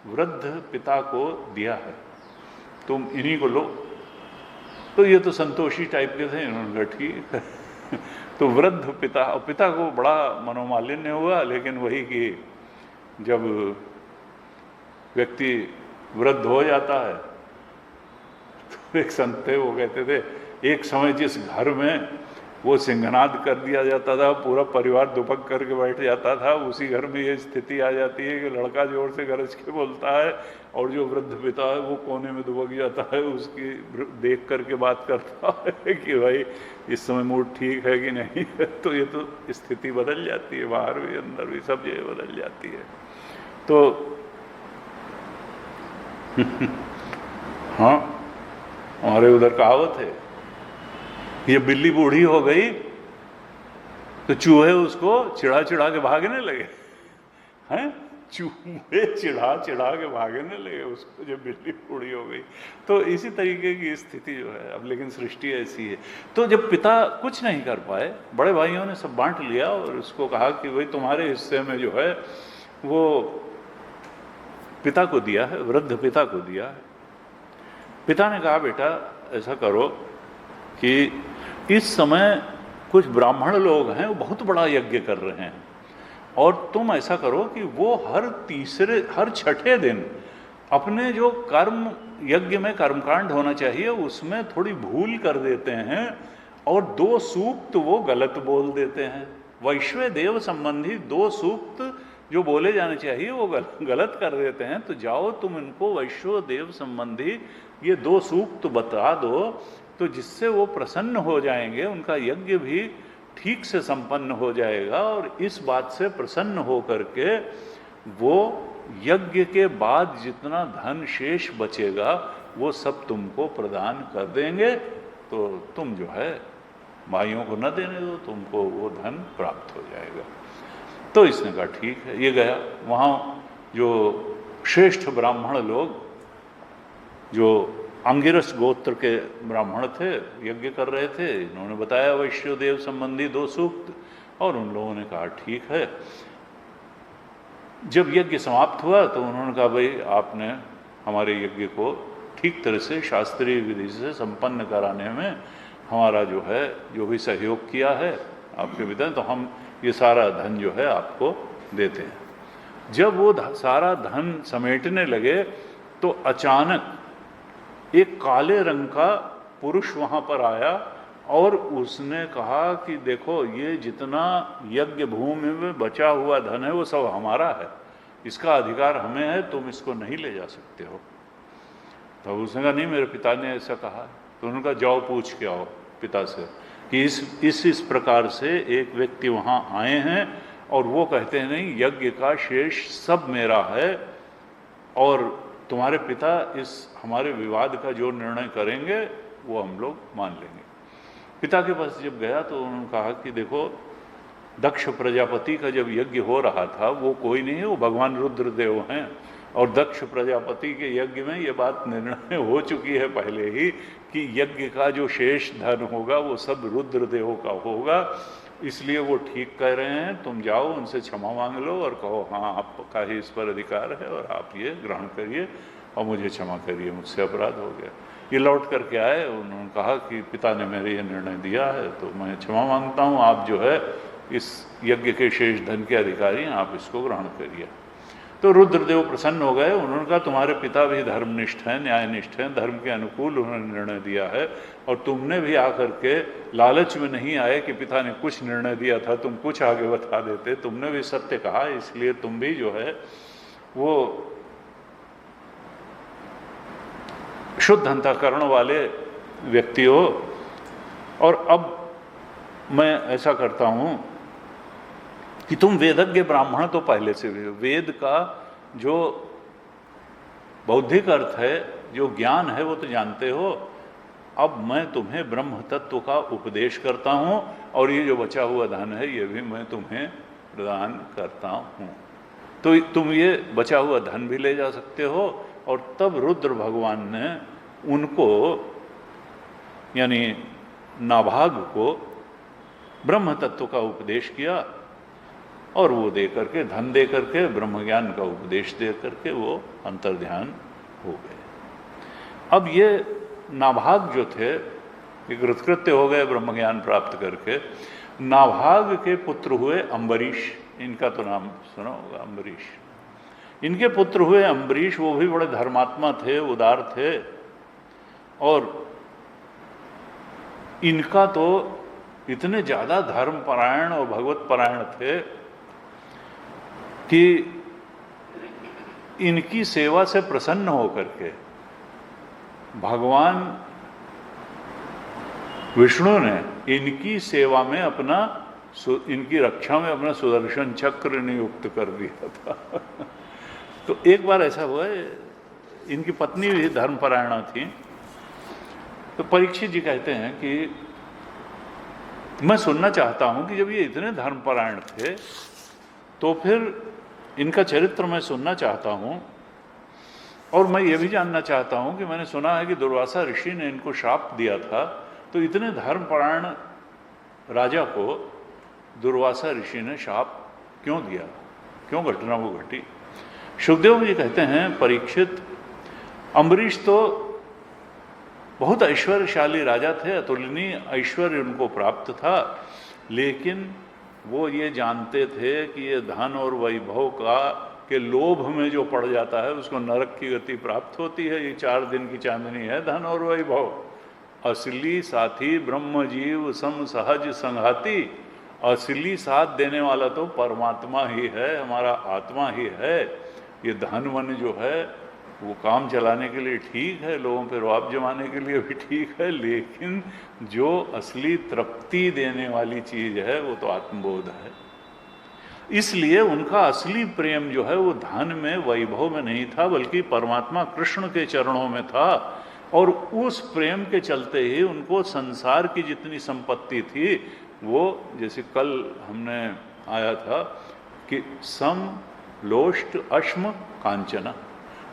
वृद्ध पिता को दिया है, तुम इन्हीं को लो। तो ये तो संतोषी टाइप के थे, इन्होंने कहा ठीक है। तो वृद्ध पिता, और पिता को बड़ा मनोमालिन्य हुआ, लेकिन वही कि जब व्यक्ति वृद्ध हो जाता है तो एक संत थे, वो कहते थे एक समय जिस घर में वो सिंहनाद कर दिया जाता था, पूरा परिवार दुबक करके बैठ जाता था, उसी घर में ये स्थिति आ जाती है कि लड़का जोर से गरज के बोलता है और जो वृद्ध पिता है वो कोने में दुबक जाता है, उसकी देख करके बात करता है कि भाई इस समय मूड ठीक है कि नहीं है। तो ये तो स्थिति बदल जाती है, बाहर भी अंदर भी सब जगह बदल जाती है। तो हाँ, हमारे उधर कहावत है, ये बिल्ली बूढ़ी हो गई तो चूहे उसको चिढ़ा चिढ़ा के भागने लगे हैं। चूहे चिढ़ा चिढ़ा के भागने लगे उसको जब बिल्ली बूढ़ी हो गई। तो इसी तरीके की स्थिति जो है अब, लेकिन सृष्टि ऐसी है। तो जब पिता कुछ नहीं कर पाए, बड़े भाइयों ने सब बांट लिया और उसको कहा कि भाई तुम्हारे हिस्से में जो है वो पिता को दिया है, वृद्ध पिता को दिया है। पिता ने कहा बेटा ऐसा करो कि इस समय कुछ ब्राह्मण लोग हैं, वो बहुत बड़ा यज्ञ कर रहे हैं, और तुम ऐसा करो कि वो हर छठे दिन अपने जो कर्म, यज्ञ में कर्मकांड होना चाहिए उसमें थोड़ी भूल कर देते हैं और 2 सूक्त वो गलत बोल देते हैं। वैश्व देव संबंधी 2 सूक्त जो बोले जाने चाहिए वो गलत कर देते हैं। तो जाओ तुम इनको वैश्व देव संबंधी ये 2 सूक्त बता दो, तो जिससे वो प्रसन्न हो जाएंगे, उनका यज्ञ भी ठीक से संपन्न हो जाएगा और इस बात से प्रसन्न हो करके वो यज्ञ के बाद जितना धन शेष बचेगा वो सब तुमको प्रदान कर देंगे। तो तुम जो है भाइयों को न देने दो, तुमको वो धन प्राप्त हो जाएगा। तो इसने कहा ठीक है। ये गया, वहाँ जो श्रेष्ठ ब्राह्मण लोग, जो अंगिरस गोत्र के ब्राह्मण थे, यज्ञ कर रहे थे, इन्होंने बताया वैश्वदेव संबंधी 2 सूक्त, और उन लोगों ने कहा ठीक है। जब यज्ञ समाप्त हुआ तो उन्होंने कहा भाई आपने हमारे यज्ञ को ठीक तरह से शास्त्रीय विधि से संपन्न कराने में हमारा जो है जो भी सहयोग किया है आपके पिता, तो हम ये सारा धन जो है आपको देते हैं। जब वो सारा धन समेटने लगे तो अचानक एक काले रंग का पुरुष वहाँ पर आया और उसने कहा कि देखो ये जितना यज्ञ भूमि में बचा हुआ धन है वो सब हमारा है, इसका अधिकार हमें है, तुम इसको नहीं ले जा सकते हो। तो उसने कहा नहीं, मेरे पिता ने ऐसा कहा। तो उन्होंने कहा जाओ पूछ के आओ पिता से कि इस प्रकार से एक व्यक्ति वहाँ आए हैं और वो कहते हैं नहीं यज्ञ का शेष सब मेरा है और तुम्हारे पिता इस हमारे विवाद का जो निर्णय करेंगे वो हम लोग मान लेंगे। पिता के पास जब गया तो उन्होंने कहा कि देखो दक्ष प्रजापति का जब यज्ञ हो रहा था वो कोई नहीं है, वो भगवान रुद्रदेव हैं, और दक्ष प्रजापति के यज्ञ में ये बात निर्णय हो चुकी है पहले ही कि यज्ञ का जो शेष धन होगा वो सब रुद्रदेव का होगा, इसलिए वो ठीक कह रहे हैं। तुम जाओ उनसे क्षमा मांग लो और कहो हाँ आपका ही इस पर अधिकार है और आप ये ग्रहण करिए और मुझे क्षमा करिए, मुझसे अपराध हो गया। ये लौट करके आए, उन्होंने कहा कि पिता ने मेरे ये निर्णय दिया है तो मैं क्षमा मांगता हूँ, आप जो है इस यज्ञ के शेष धन के अधिकारी हैं, आप इसको ग्रहण करिए। तो रुद्रदेव प्रसन्न हो गए। उन्होंने कहा तुम्हारे पिता भी धर्मनिष्ठ हैं, न्यायनिष्ठ हैं, धर्म के अनुकूल उन्होंने निर्णय दिया है, और तुमने भी आकर के लालच में नहीं आए कि पिता ने कुछ निर्णय दिया था तुम कुछ आगे बता देते, तुमने भी सत्य कहा, इसलिए तुम भी जो है वो शुद्ध अंतःकरण वाले व्यक्ति हो। और अब मैं ऐसा करता हूं कि तुम वेदज्ञ ब्राह्मण तो पहले से भी हो, वेद का जो बौद्धिक अर्थ है, जो ज्ञान है वो तो जानते हो। अब मैं तुम्हें ब्रह्म तत्व का उपदेश करता हूं, और ये जो बचा हुआ धन है ये भी मैं तुम्हें प्रदान करता हूं, तो तुम ये बचा हुआ धन भी ले जा सकते हो। और तब रुद्र भगवान ने उनको यानी नाभाग को ब्रह्म तत्व का उपदेश किया, और वो दे करके, धन दे करके, ब्रह्म ज्ञान का उपदेश दे करके वो अंतर्ध्यान हो गए। अब ये नाभाग जो थे ये कृतकृत्य हो गए ब्रह्म ज्ञान प्राप्त करके। नाभाग के पुत्र हुए अम्बरीश, इनका तो नाम सुना होगा, अम्बरीश। इनके पुत्र हुए अम्बरीश, वो भी बड़े धर्मात्मा थे, उदार थे, और इनका तो इतने ज़्यादा धर्मपरायण और भगवत परायण थे कि इनकी सेवा से प्रसन्न होकर के भगवान विष्णु ने इनकी सेवा में अपना, इनकी रक्षा में अपना सुदर्शन चक्र नियुक्त कर दिया था। तो एक बार ऐसा हुआ, इनकी पत्नी भी धर्मपरायणा थी, तो परीक्षित जी कहते हैं कि मैं सुनना चाहता हूं कि जब ये इतने धर्मपरायण थे तो फिर इनका चरित्र मैं सुनना चाहता हूं, और मैं ये भी जानना चाहता हूं कि मैंने सुना है कि दुर्वासा ऋषि ने इनको श्राप दिया था, तो इतने धर्मपरायण राजा को दुर्वासा ऋषि ने श्राप क्यों दिया, क्यों घटना वो घटी। सुखदेव जी कहते हैं परीक्षित, अम्बरीश तो बहुत ऐश्वर्यशाली राजा थे, अतुलनीय ऐश्वर्य उनको प्राप्त था, लेकिन वो ये जानते थे कि ये धन और वैभव का के लोभ में जो पड़ जाता है उसको नरक की गति प्राप्त होती है। ये 4 दिन की चांदनी है धन और वैभव। असली साथी ब्रह्म जीव सम सहज संघाती, असली साथ देने वाला तो परमात्मा ही है, हमारा आत्मा ही है। ये धन मन जो है वो काम चलाने के लिए ठीक है, लोगों पर रुआब जमाने के लिए भी ठीक है, लेकिन जो असली तृप्ति देने वाली चीज़ है वो तो आत्मबोध है। इसलिए उनका असली प्रेम जो है वो धन में, वैभव में नहीं था, बल्कि परमात्मा कृष्ण के चरणों में था। और उस प्रेम के चलते ही उनको संसार की जितनी संपत्ति थी वो, जैसे कल हमने आया था कि सम लोष्ट अश्म कांचना,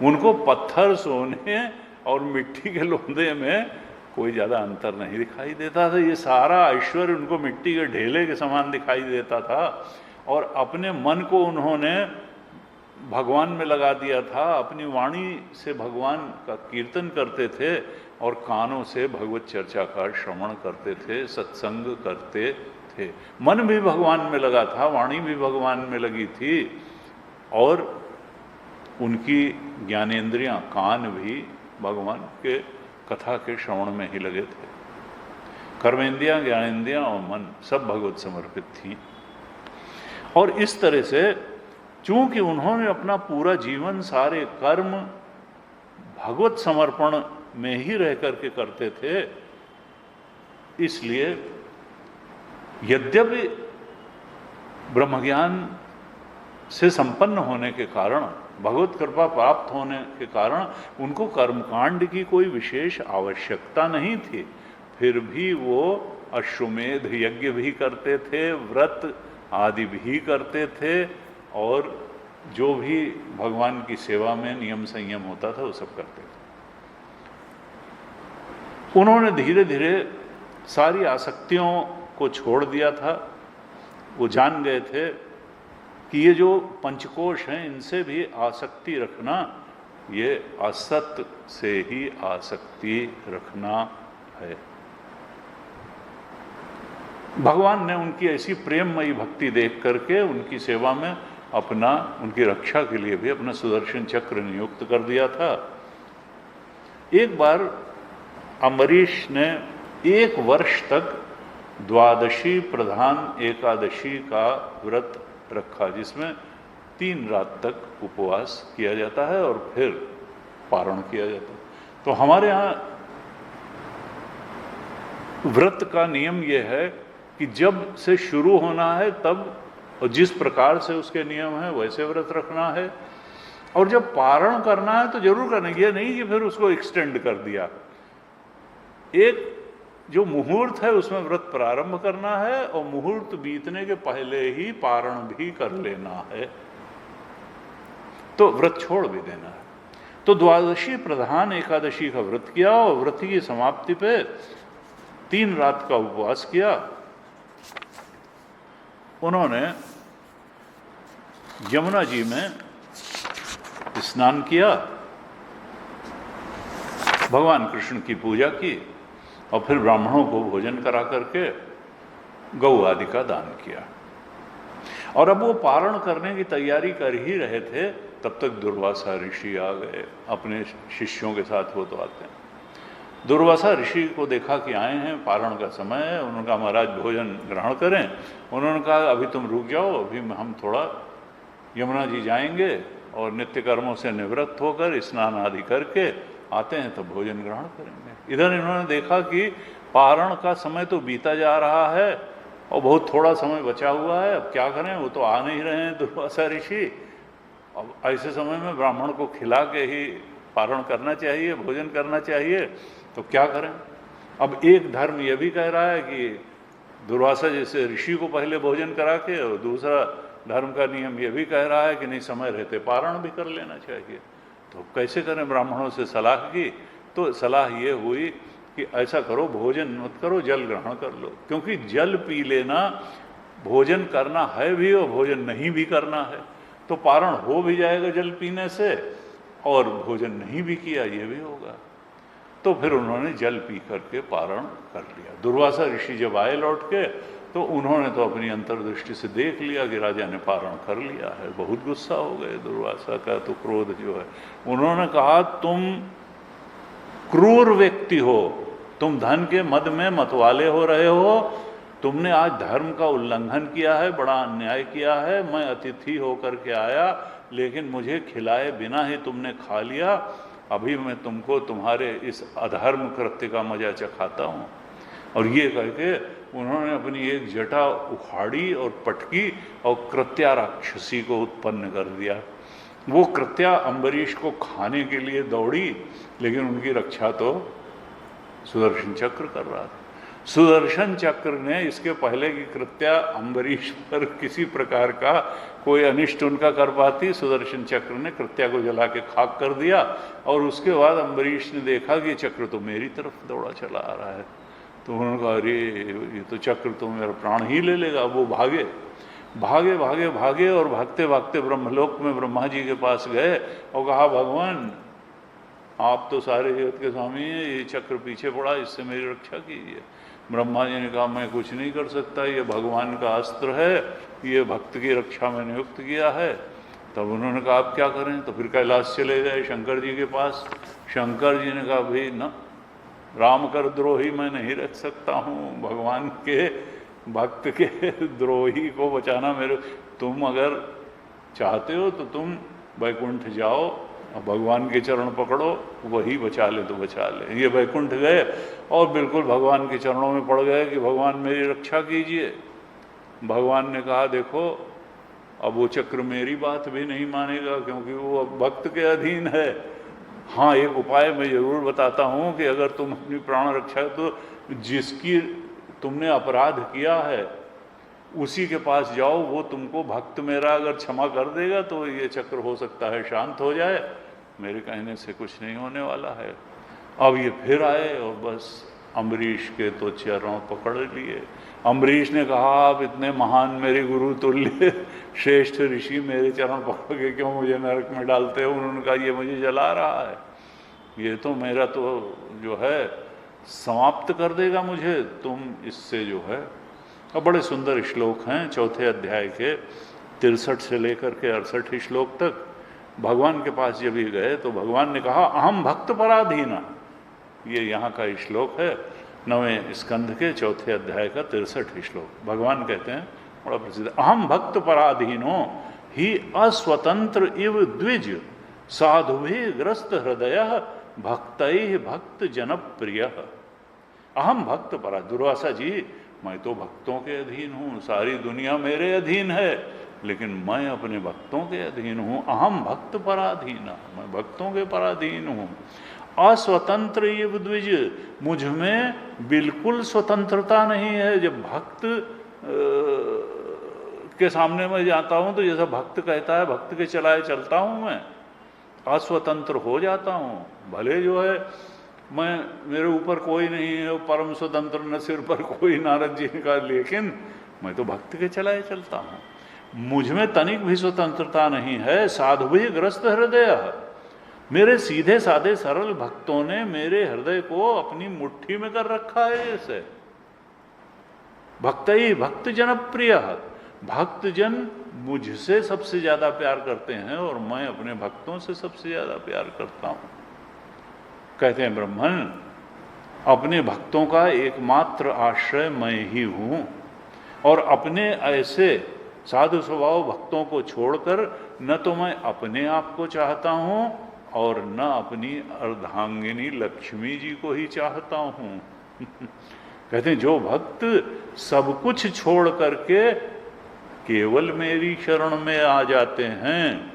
उनको पत्थर, सोने और मिट्टी के लोंदे में कोई ज़्यादा अंतर नहीं दिखाई देता था। ये सारा ऐश्वर्य उनको मिट्टी के ढेले के समान दिखाई देता था, और अपने मन को उन्होंने भगवान में लगा दिया था। अपनी वाणी से भगवान का कीर्तन करते थे, और कानों से भगवत चर्चा का श्रवण करते थे, सत्संग करते थे। मन भी भगवान में लगा था, वाणी भी भगवान में लगी थी, और उनकी ज्ञानेंद्रियां, कान भी भगवान के कथा के श्रवण में ही लगे थे। कर्मेंद्रियां, ज्ञानेंद्रियां और मन सब भगवत समर्पित थी। और इस तरह से चूंकि उन्होंने अपना पूरा जीवन, सारे कर्म भगवत समर्पण में ही रह करके करते थे, इसलिए यद्यपि ब्रह्मज्ञान से संपन्न होने के कारण, भगवत कृपा प्राप्त होने के कारण उनको कर्मकांड की कोई विशेष आवश्यकता नहीं थी, फिर भी वो अश्वमेध यज्ञ भी करते थे, व्रत आदि भी करते थे, और जो भी भगवान की सेवा में नियम संयम होता था वो सब करते थे। उन्होंने धीरे धीरे सारी आसक्तियों को छोड़ दिया था। वो जान गए थे कि ये जो पंचकोश हैं इनसे भी आसक्ति रखना, ये असत से ही आसक्ति रखना है। भगवान ने उनकी ऐसी प्रेममयी भक्ति देख करके उनकी सेवा में अपना, उनकी रक्षा के लिए भी अपना सुदर्शन चक्र नियुक्त कर दिया था। एक बार अम्बरीश ने 1 वर्ष तक द्वादशी प्रधान एकादशी का व्रत रखा, जिसमें 3 रात तक उपवास किया जाता है और फिर पारण किया जाता है। तो हमारे यहाँ व्रत का नियम यह है कि जब से शुरू होना है तब, और जिस प्रकार से उसके नियम है वैसे व्रत रखना है, और जब पारण करना है तो जरूर करना, यह नहीं कि फिर उसको एक्सटेंड कर दिया। एक जो मुहूर्त है उसमें व्रत प्रारंभ करना है और मुहूर्त बीतने के पहले ही पारण भी कर लेना है, तो व्रत छोड़ भी देना है। तो द्वादशी प्रधान एकादशी का व्रत किया और व्रत की समाप्ति पे 3 रात का उपवास किया। उन्होंने यमुना जी में स्नान किया, भगवान कृष्ण की पूजा की और फिर ब्राह्मणों को भोजन करा करके गौ आदि का दान किया। और अब वो पारण करने की तैयारी कर ही रहे थे, तब तक दुर्वासा ऋषि आ गए अपने शिष्यों के साथ। वो तो आते हैं। दुर्वासा ऋषि को देखा कि आए हैं, पारण का समय है। उन्होंने कहा महाराज भोजन ग्रहण करें। उन्होंने कहा अभी तुम रुक जाओ, अभी हम थोड़ा यमुना जी जाएंगे और नित्य कर्मों से निवृत्त होकर स्नान आदि करके आते हैं, तो भोजन ग्रहण करेंगे। इधर इन्होंने देखा कि पारण का समय तो बीता जा रहा है और बहुत थोड़ा समय बचा हुआ है, अब क्या करें, वो तो आ नहीं रहे हैं दुर्वासा ऋषि। अब ऐसे समय में ब्राह्मण को खिला के ही पारण करना चाहिए, भोजन करना चाहिए, तो क्या करें। अब एक धर्म यह भी कह रहा है कि दुर्वासा जैसे ऋषि को पहले भोजन करा के, और दूसरा धर्म का नियम यह भी कह रहा है कि नहीं, समय रहते पारण भी कर लेना चाहिए। तो कैसे करें, ब्राह्मणों से सलाह की तो सलाह ये हुई कि ऐसा करो, भोजन मत करो, जल ग्रहण कर लो, क्योंकि जल पी लेना भोजन करना है भी और भोजन नहीं भी करना है, तो पारण हो भी जाएगा जल पीने से और भोजन नहीं भी किया ये भी होगा। तो फिर उन्होंने जल पी करके पारण कर लिया। दुर्वासा ऋषि जब आए लौट के, तो उन्होंने तो अपनी अंतर्दृष्टि से देख लिया कि राजा ने पारण कर लिया है। बहुत गुस्सा हो गए। दुर्वासा का तो क्रोध जो है, उन्होंने कहा तुम क्रूर व्यक्ति हो, तुम धन के मद में मतवाले हो रहे हो, तुमने आज धर्म का उल्लंघन किया है, बड़ा अन्याय किया है। मैं अतिथि होकर के आया, लेकिन मुझे खिलाए बिना ही तुमने खा लिया। अभी मैं तुमको तुम्हारे इस अधर्म कृत्य का मजा चखाता हूँ। और ये कह के उन्होंने अपनी एक जटा उखाड़ी और पटकी और कृत्या राक्षसी को उत्पन्न कर दिया। वो कृत्या अम्बरीश को खाने के लिए दौड़ी, लेकिन उनकी रक्षा तो सुदर्शन चक्र कर रहा था। सुदर्शन चक्र ने इसके पहले की कृत्या अम्बरीश पर किसी प्रकार का कोई अनिष्ट उनका कर पाती, सुदर्शन चक्र ने कृत्या को जला के खाक कर दिया। और उसके बाद अम्बरीश ने देखा कि चक्र तो मेरी तरफ दौड़ा चला आ रहा है। तो उन्होंने कहा अरे ये तो चक्र तो मेरा प्राण ही ले लेगा। वो भागे भागे भागे भागे और भागते भागते ब्रह्मलोक में ब्रह्मा जी के पास गए और कहा भगवान आप तो सारे जगत के स्वामी हैं, ये चक्र पीछे पड़ा, इससे मेरी रक्षा कीजिए। ब्रह्मा जी ने कहा मैं कुछ नहीं कर सकता, ये भगवान का अस्त्र है, ये भक्त की रक्षा में नियुक्त किया है। तब उन्होंने कहा आप क्या करें, तो फिर कैलाश चले गए शंकर जी के पास। शंकर जी ने कहा भाई ना, राम कर द्रोही मैं नहीं रख सकता हूँ, भगवान के भक्त के द्रोही को बचाना मेरे, तुम अगर चाहते हो तो तुम वैकुंठ जाओ, भगवान के चरण पकड़ो, वही बचा ले तो बचा ले। ये वैकुंठ गए और बिल्कुल भगवान के चरणों में पड़ गए कि भगवान मेरी रक्षा कीजिए। भगवान ने कहा देखो अब वो चक्र मेरी बात भी नहीं मानेगा, क्योंकि वो अब भक्त के अधीन है। हाँ एक उपाय मैं जरूर बताता हूँ कि अगर तुम अपनी प्राण रक्षा, तो जिसकी तुमने अपराध किया है उसी के पास जाओ, वो तुमको भक्त मेरा अगर क्षमा कर देगा तो ये चक्र हो सकता है शांत हो जाए। मेरे कहने से कुछ नहीं होने वाला है। अब ये फिर आए और बस अम्बरीश के तो चरण पकड़ लिए। अम्बरीश ने कहा आप इतने महान मेरे गुरु तुल्य श्रेष्ठ ऋषि मेरे चरण पकड़ के क्यों मुझे नरक में डालते हो। उन्होंने कहा ये मुझे जला रहा है, ये तो मेरा तो जो है समाप्त कर देगा मुझे, तुम इससे जो है। और बड़े सुंदर श्लोक हैं 4थे अध्याय के 63 से लेकर के 68 श्लोक तक भगवान के पास जब ये गए तो भगवान ने कहा अहम भक्त पराधीना। ये यहाँ का श्लोक है 9वें स्कंध के 4थे अध्याय का 63 श्लोक। भगवान कहते हैं, बड़ा प्रसिद्ध, अहम भक्त पराधीनो ही अस्वतंत्र इव द्विज साधुभि ग्रस्त हृदय भक्तैः भक्त जनप्रिय। अहम भक्त परा, दुर्वासा जी मैं तो भक्तों के अधीन हूँ, सारी दुनिया मेरे अधीन है, लेकिन मैं अपने भक्तों के अधीन हूँ। अहम भक्त पराधीना, मैं भक्तों के पराधीन हूँ। अस्वतंत्र इव द्विज, मुझ में बिल्कुल स्वतंत्रता नहीं है। जब भक्त के सामने मैं जाता हूँ तो जैसा भक्त कहता है भक्त के चलाए चलता हूँ, मैं अस्वतंत्र हो जाता हूँ। भले जो है मैं, मेरे ऊपर कोई नहीं है, परम स्वतंत्र, न सिर पर कोई नारद जी का, लेकिन मैं तो भक्त के चलाए चलता हूँ। मुझ में तनिक भी स्वतंत्रता नहीं है। साधु भी ग्रस्त हृदय, मेरे सीधे साधे सरल भक्तों ने मेरे हृदय को अपनी मुट्ठी में कर रखा है। ऐसे भक्त ही भक्त जनप्रिय, भक्तजन मुझसे सबसे ज्यादा प्यार करते हैं और मैं अपने भक्तों से सबसे ज्यादा प्यार करता हूं। कहते हैं ब्रह्मन, अपने भक्तों का एकमात्र आश्रय मैं ही हूं, और अपने ऐसे साधु स्वभाव भक्तों को छोड़कर न तो मैं अपने आप को चाहता हूं और न अपनी अर्धांगिनी लक्ष्मी जी को ही चाहता हूं। कहते हैं जो भक्त सब कुछ छोड़ करके केवल मेरी शरण में आ जाते हैं,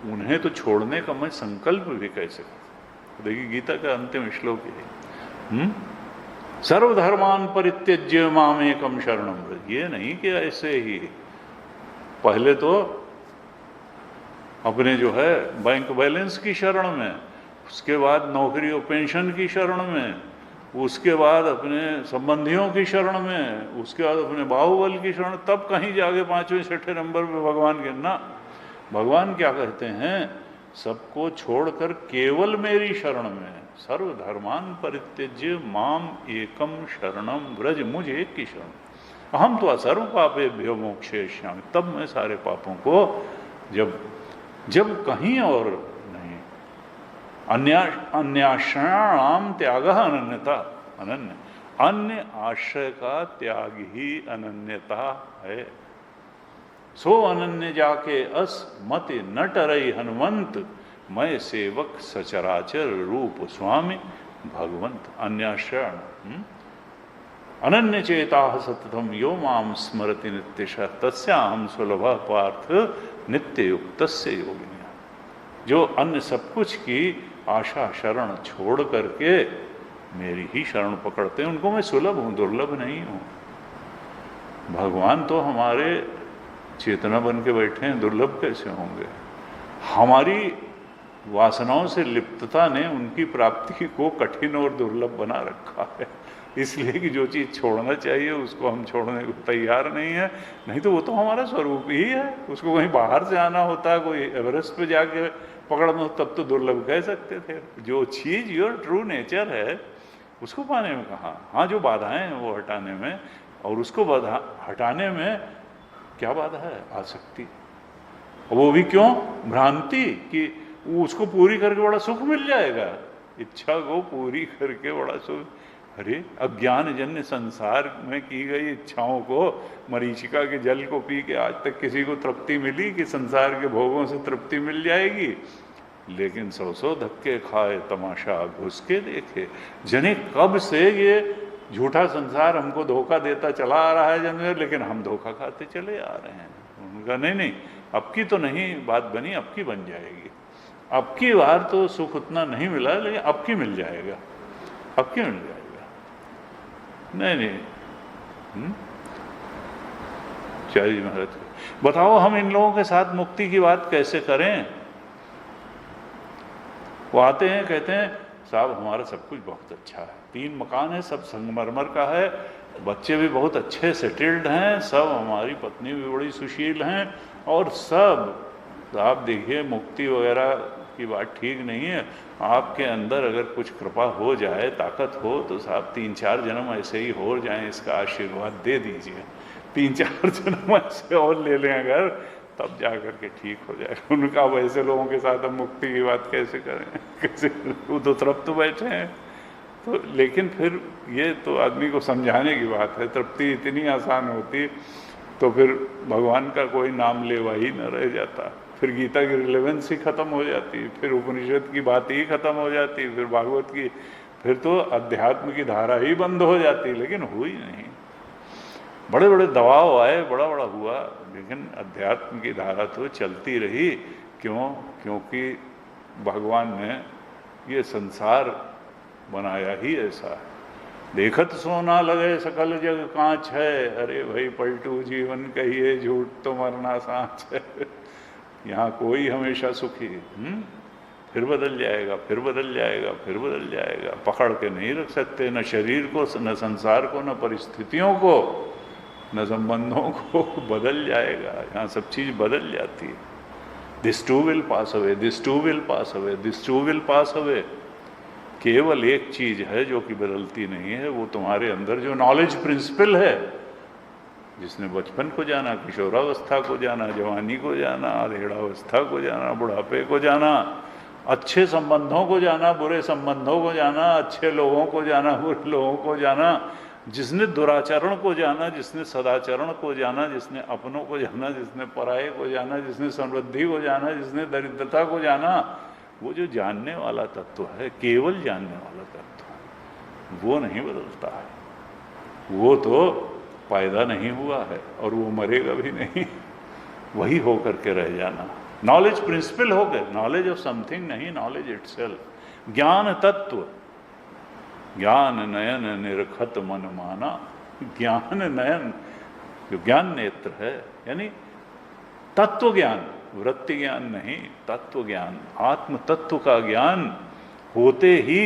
उन्हें तो छोड़ने का मैं संकल्प भी कैसे कर। देखिए गीता का अंतिम श्लोक है, सर्वधर्मान परित्यज्य मामेकम शरणम व्रज। ये नहीं कि ऐसे ही पहले तो अपने जो है बैंक बैलेंस की शरण में, उसके बाद नौकरी और पेंशन की शरण में, उसके बाद अपने संबंधियों की शरण में, उसके बाद अपने बाहुबल की शरण, तब कहीं जाके 5वें 6ठे नंबर पे भगवान के ना। भगवान क्या कहते हैं, सबको छोड़कर केवल मेरी शरण में, सर्वधर्मान परित्यज्य माम एकम शरणम व्रज, मुझे एक की शरण। अहम तो सर्व पापेभ्यो मोक्षयिष्यामि, तब मैं सारे पापों को जब कहीं और नहीं। अन्याश्रयाणाम त्याग अनन्यता, अन्य आश्रय का त्याग ही अनन्यता है। सो अनन्य जाके अस मति न टरई हनुमंत, मैं सेवक सचराचर रूप स्वामी भगवंत। अन्याश्रय अनन्य चेता सततम यो माम स्मरति नित्यशः, तस्याहम सुलभ पार्थ नित्य युक्तस्य योगिनी। जो अन्य सब कुछ की आशा शरण छोड़ करके मेरी ही शरण पकड़ते हैं, उनको मैं सुलभ हूँ, दुर्लभ नहीं हूँ। भगवान तो हमारे चेतना बन के बैठे हैं, दुर्लभ कैसे होंगे। हमारी वासनाओं से लिप्तता ने उनकी प्राप्ति को कठिन और दुर्लभ बना रखा है, इसलिए कि जो चीज़ छोड़ना चाहिए उसको हम छोड़ने को तैयार नहीं है। नहीं तो वो तो हमारा स्वरूप ही है, उसको कहीं बाहर से आना होता, कोई एवरेस्ट पे जाके पकड़ना हो तब तो दुर्लभ कह सकते थे। जो चीज़ योर ट्रू नेचर है उसको पाने में कहाँ, हाँ जो बाधाएं हैं वो हटाने में, और उसको हटाने में क्या बाधा है, आसक्ति। वो भी क्यों, भ्रांति कि उसको पूरी करके बड़ा सुख मिल जाएगा, इच्छा को पूरी करके बड़ा सुख। अरे अज्ञान जन्य संसार में की गई इच्छाओं को, मरीचिका के जल को पी के आज तक किसी को तृप्ति मिली कि संसार के भोगों से तृप्ति मिल जाएगी? लेकिन 100 धक्के खाए तमाशा घुस के देखे। जने कब से ये झूठा संसार हमको धोखा देता चला आ रहा है जन्म, लेकिन हम धोखा खाते चले आ रहे हैं। उनका नहीं, अब की तो नहीं बात बनी, अब की बन जाएगी। अब की बार तो सुख उतना नहीं मिला, लेकिन अब की मिल जाएगा, अब की मिल जाएगा। नहीं चार्य महाराज बताओ हम इन लोगों के साथ मुक्ति की बात कैसे करें? वो आते हैं कहते हैं साहब हमारा सब कुछ बहुत अच्छा है, 3 मकान है, सब संगमरमर का है, बच्चे भी बहुत अच्छे सेटल्ड हैं, सब हमारी पत्नी भी बड़ी सुशील हैं, और सब आप देखिए मुक्ति वगैरह की बात ठीक नहीं है। आपके अंदर अगर कुछ कृपा हो जाए, ताकत हो, तो साहब 3-4 जन्म ऐसे ही हो जाएं, इसका आशीर्वाद दे दीजिए। 3-4 जन्म ऐसे और ले लें अगर, तब जा कर के ठीक हो जाएगा। उनका अब ऐसे लोगों के साथ हम मुक्ति की बात कैसे करें, कैसे, वो तो तृप्त बैठे हैं। तो लेकिन फिर ये तो आदमी को समझाने की बात है, तृप्ति इतनी आसान होती तो फिर भगवान का कोई नाम लेवा ही न रह जाता, फिर गीता की रिलेवेंस ही खत्म हो जाती, फिर उपनिषद की बात ही खत्म हो जाती, फिर भागवत की, फिर तो अध्यात्म की धारा ही बंद हो जाती। लेकिन हुई नहीं, बड़े बड़े दबाव आए, बड़ा बड़ा हुआ, लेकिन अध्यात्म की धारा तो चलती रही। क्यों? क्योंकि भगवान ने ये संसार बनाया ही ऐसा है। देखत सोना लगे सकल जग कांच है, अरे भाई पलटू जीवन कहिए झूठ तो मरना सांच है। यहाँ कोई हमेशा सुखी, फिर बदल जाएगा, फिर बदल जाएगा, फिर बदल जाएगा, पकड़ के नहीं रख सकते, न शरीर को, न संसार को, न परिस्थितियों को, न संबंधों को। बदल जाएगा, यहाँ सब चीज बदल जाती है। This too will pass away, this too will pass away, this too will pass away. केवल एक चीज है जो कि बदलती नहीं है, वो तुम्हारे अंदर जो नॉलेज प्रिंसिपल है, जिसने बचपन को जाना, किशोरावस्था को जाना, जवानी को जाना, अधेड़ावस्था को जाना, बुढ़ापे को जाना, अच्छे संबंधों को जाना, बुरे संबंधों को जाना, अच्छे लोगों को जाना, बुरे लोगों को जाना, जिसने दुराचरण को जाना, जिसने सदाचरण को जाना, जिसने अपनों को जाना, जिसने पराये को जाना, जिसने समृद्धि को जाना, जिसने दरिद्रता को जाना, वो जो जानने वाला तत्व है, केवल जानने वाला तत्व, वो नहीं बदलता है। वो तो पैदा नहीं हुआ है और वो मरेगा भी नहीं, वही होकर के रह जाना। नॉलेज प्रिंसिपल हो गए, नॉलेज ऑफ समथिंग नहीं, नॉलेज इटसेल्फ, ज्ञान तत्व, ज्ञान नयन निरखत मन माना। ज्ञान नयन, जो ज्ञान नेत्र है, यानी तत्व ज्ञान, वृत्ति ज्ञान नहीं, तत्व ज्ञान, आत्म तत्व का ज्ञान होते ही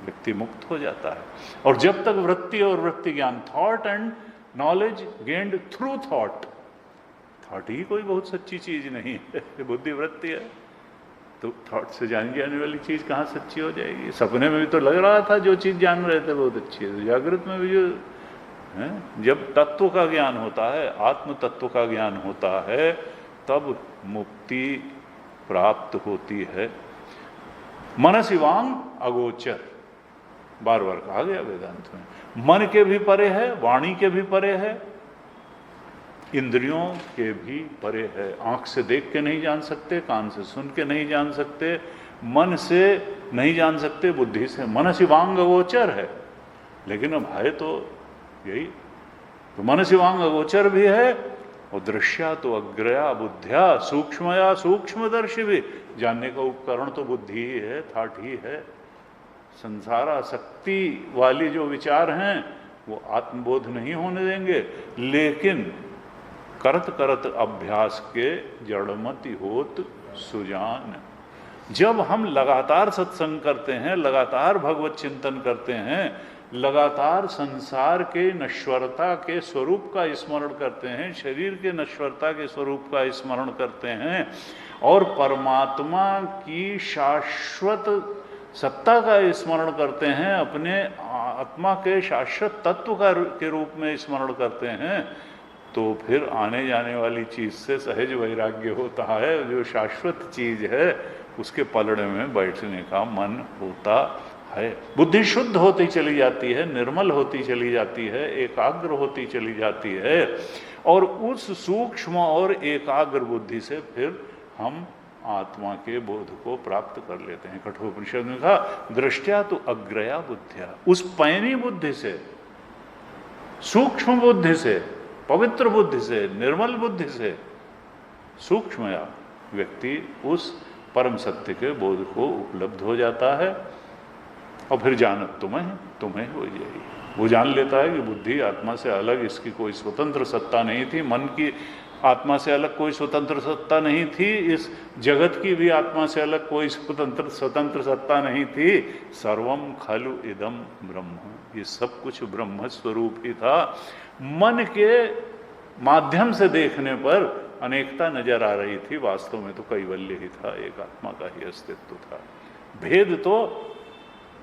व्यक्ति मुक्त हो जाता है। और जब तक वृत्ति और वृत्ति ज्ञान, thought and knowledge gained through thought, thought ही कोई बहुत सच्ची चीज नहीं है, बुद्धि वृत्ति है, तो थॉट से जानी जाने वाली चीज कहाँ सच्ची हो जाएगी। सपने में भी तो लग रहा था जो चीज जान रहे थे बहुत अच्छी है, तो जागृत में भी जो है, जब तत्व का ज्ञान होता है, आत्म तत्व का ज्ञान होता है, तब मुक्ति प्राप्त होती है। मनसिवांग अगोचर, बार बार कहा गया वेदांत में, मन के भी परे है, वाणी के भी परे है, इंद्रियों के भी परे है। आंख से देख के नहीं जान सकते, कान से सुन के नहीं जान सकते, मन से नहीं जान सकते, बुद्धि से। मनसिवांग अगोचर है, लेकिन अब है तो यही, तो मनसिवांग अगोचर भी है, और दृश्या तो अग्रया बुद्धिया सूक्ष्मया सूक्ष्मदर्शी भी। जानने का उपकरण तो बुद्धि ही है, थाट ही है। संसारासक्ति वाली जो विचार हैं वो आत्मबोध नहीं होने देंगे, लेकिन करत करत अभ्यास के जड़मति होत सुजान। जब हम लगातार सत्संग करते हैं, लगातार भगवत चिंतन करते हैं, लगातार संसार के नश्वरता के स्वरूप का स्मरण करते हैं, शरीर के नश्वरता के स्वरूप का स्मरण करते हैं, और परमात्मा की शाश्वत सत्ता का स्मरण करते हैं, अपने आत्मा के शाश्वत तत्व के रूप में स्मरण करते हैं, तो फिर आने जाने वाली चीज से सहज वैराग्य होता है। जो शाश्वत चीज है उसके पलड़े में बैठने का मन होता है। बुद्धि शुद्ध होती चली जाती है, निर्मल होती चली जाती है, एकाग्र होती चली जाती है, और उस सूक्ष्म और एकाग्र बुद्धि से फिर हम आत्मा के बोध को प्राप्त कर लेते हैं। कठोपनिषद में कहा, दृष्टया तो अग्रया बुद्धिया, उस पैनी बुद्धि से, सूक्ष्म बुद्धि से, पवित्र बुद्धि से, निर्मल बुद्धि से, सूक्ष्मया व्यक्ति उस परम सत्य के बोध को उपलब्ध हो जाता है। और फिर जानत तुम्हें हो जाएगी। वो जान लेता है कि बुद्धि आत्मा से अलग इसकी कोई स्वतंत्र सत्ता नहीं थी, मन की आत्मा से अलग कोई स्वतंत्र सत्ता नहीं थी, इस जगत की भी आत्मा से अलग कोई स्वतंत्र सत्ता नहीं थी। सर्वम खलु इदम ब्रह्म, ये सब कुछ ब्रह्म स्वरूप ही था। मन के माध्यम से देखने पर अनेकता नजर आ रही थी, वास्तव में तो कैवल्य ही था, एक आत्मा का ही अस्तित्व था। भेद तो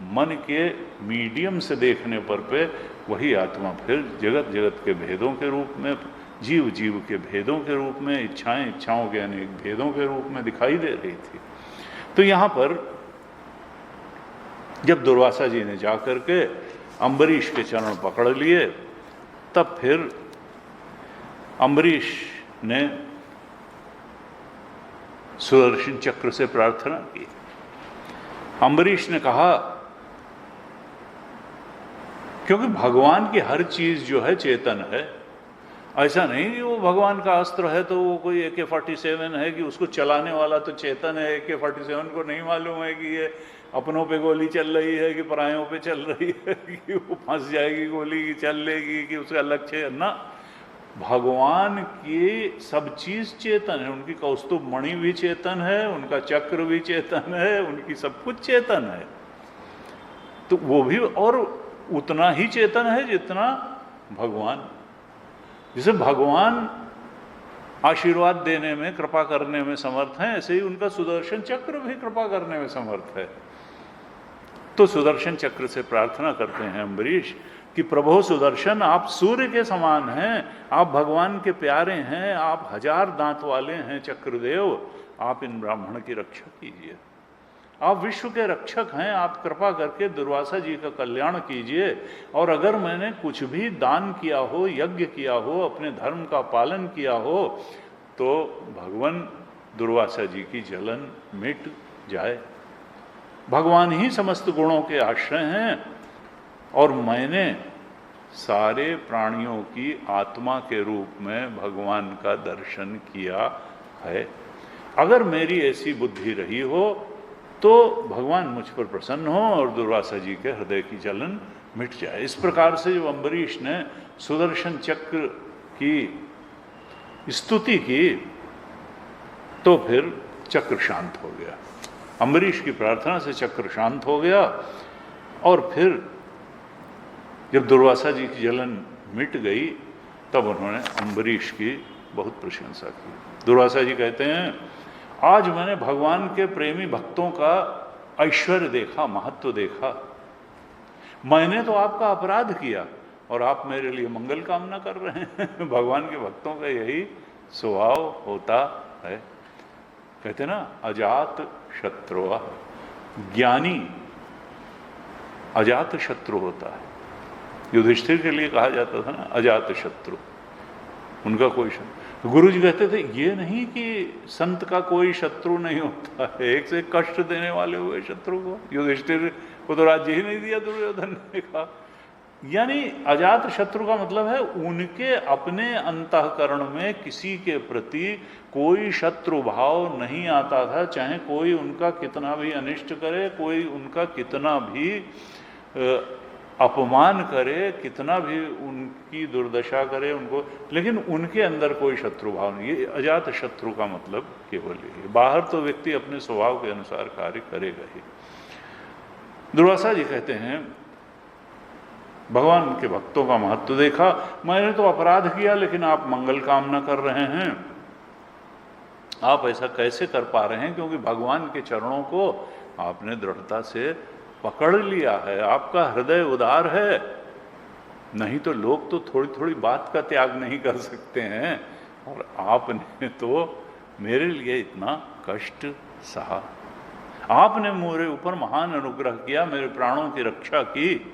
मन के मीडियम से देखने पर पे वही आत्मा फिर जगत जगत के भेदों के रूप में जीव जीव के भेदों के रूप में, इच्छाएं इच्छाओं के अनेक भेदों के रूप में दिखाई दे रही थी। तो यहाँ पर जब दुर्वासा जी ने जाकर के अम्बरीश के चरण पकड़ लिए, तब फिर अम्बरीश ने सुदर्शन चक्र से प्रार्थना की। अम्बरीश ने कहा, क्योंकि भगवान की हर चीज जो है चेतन है, ऐसा नहीं कि वो भगवान का अस्त्र है तो वो कोई AK-47 है कि उसको चलाने वाला तो चेतन है। AK-47 को नहीं मालूम है कि ये अपनों पे गोली चल रही है कि परायों पे चल रही है, कि वो फंस जाएगी गोली की, चल लेगी, कि उसका लक्ष्य ना। भगवान की सब चीज चेतन है, उनकी कौस्तुभ मणि भी चेतन है, उनका चक्र भी चेतन है, उनकी सब कुछ चेतन है। तो वो भी और उतना ही चेतन है जितना भगवान। जैसे भगवान आशीर्वाद देने में, कृपा करने में समर्थ है, ऐसे ही उनका सुदर्शन चक्र भी कृपा करने में समर्थ है। तो सुदर्शन चक्र से प्रार्थना करते हैं अम्बरीश कि प्रभो सुदर्शन, आप सूर्य के समान हैं, आप भगवान के प्यारे हैं, आप 1000 दांत वाले हैं चक्रदेव, आप इन ब्राह्मण की रक्षा कीजिए। आप विश्व के रक्षक हैं, आप कृपा करके दुर्वासा जी का कल्याण कीजिए। और अगर मैंने कुछ भी दान किया हो, यज्ञ किया हो, अपने धर्म का पालन किया हो, तो भगवान दुर्वासा जी की जलन मिट जाए। भगवान ही समस्त गुणों के आश्रय हैं और मैंने सारे प्राणियों की आत्मा के रूप में भगवान का दर्शन किया है। अगर मेरी ऐसी बुद्धि रही हो तो भगवान मुझ पर प्रसन्न हो और दुर्वासा जी के हृदय की जलन मिट जाए। इस प्रकार से जब अम्बरीश ने सुदर्शन चक्र की स्तुति की तो फिर चक्र शांत हो गया। अम्बरीश की प्रार्थना से चक्र शांत हो गया और फिर जब दुर्वासा जी की जलन मिट गई तब उन्होंने अम्बरीश की बहुत प्रशंसा की। दुर्वासा जी कहते हैं, आज मैंने भगवान के प्रेमी भक्तों का ऐश्वर्य देखा, महत्व देखा। मैंने तो आपका अपराध किया और आप मेरे लिए मंगल कामना कर रहे हैं। भगवान के भक्तों का यही स्वभाव होता है। कहते ना, अजात शत्रु, ज्ञानी अजात शत्रु होता है। युधिष्ठिर के लिए कहा जाता था ना, अजात शत्रु, उनका कोई शत्रु। गुरु जी कहते थे, ये नहीं कि संत का कोई शत्रु नहीं होता है, एक से एक कष्ट देने वाले हुए शत्रु को। युधिष्ठिर को तो राज्य ही नहीं दिया दुर्योधन ने कहा। यानी अजात शत्रु का मतलब है उनके अपने अंतःकरण में किसी के प्रति कोई शत्रु भाव नहीं आता था, चाहे कोई उनका कितना भी अनिष्ट करे, कोई उनका कितना भी अपमान करे, कितना भी उनकी दुर्दशा करे उनको, लेकिन उनके अंदर कोई शत्रु भाव नहीं। ये अजात शत्रु का मतलब केवल ये। बाहर तो व्यक्ति अपने स्वभाव के अनुसार कार्य करेगा ही। दुर्वासा जी कहते हैं, भगवान के भक्तों का महत्व देखा, मैंने तो अपराध किया लेकिन आप मंगल कामना कर रहे हैं। आप ऐसा कैसे कर पा रहे हैं? क्योंकि भगवान के चरणों को आपने दृढ़ता से पकड़ लिया है, आपका हृदय उदार है। नहीं तो लोग तो थोड़ी थोड़ी बात का त्याग नहीं कर सकते हैं, और आपने तो मेरे लिए इतना कष्ट सहा। आपने मेरे ऊपर महान अनुग्रह किया, मेरे प्राणों की रक्षा की।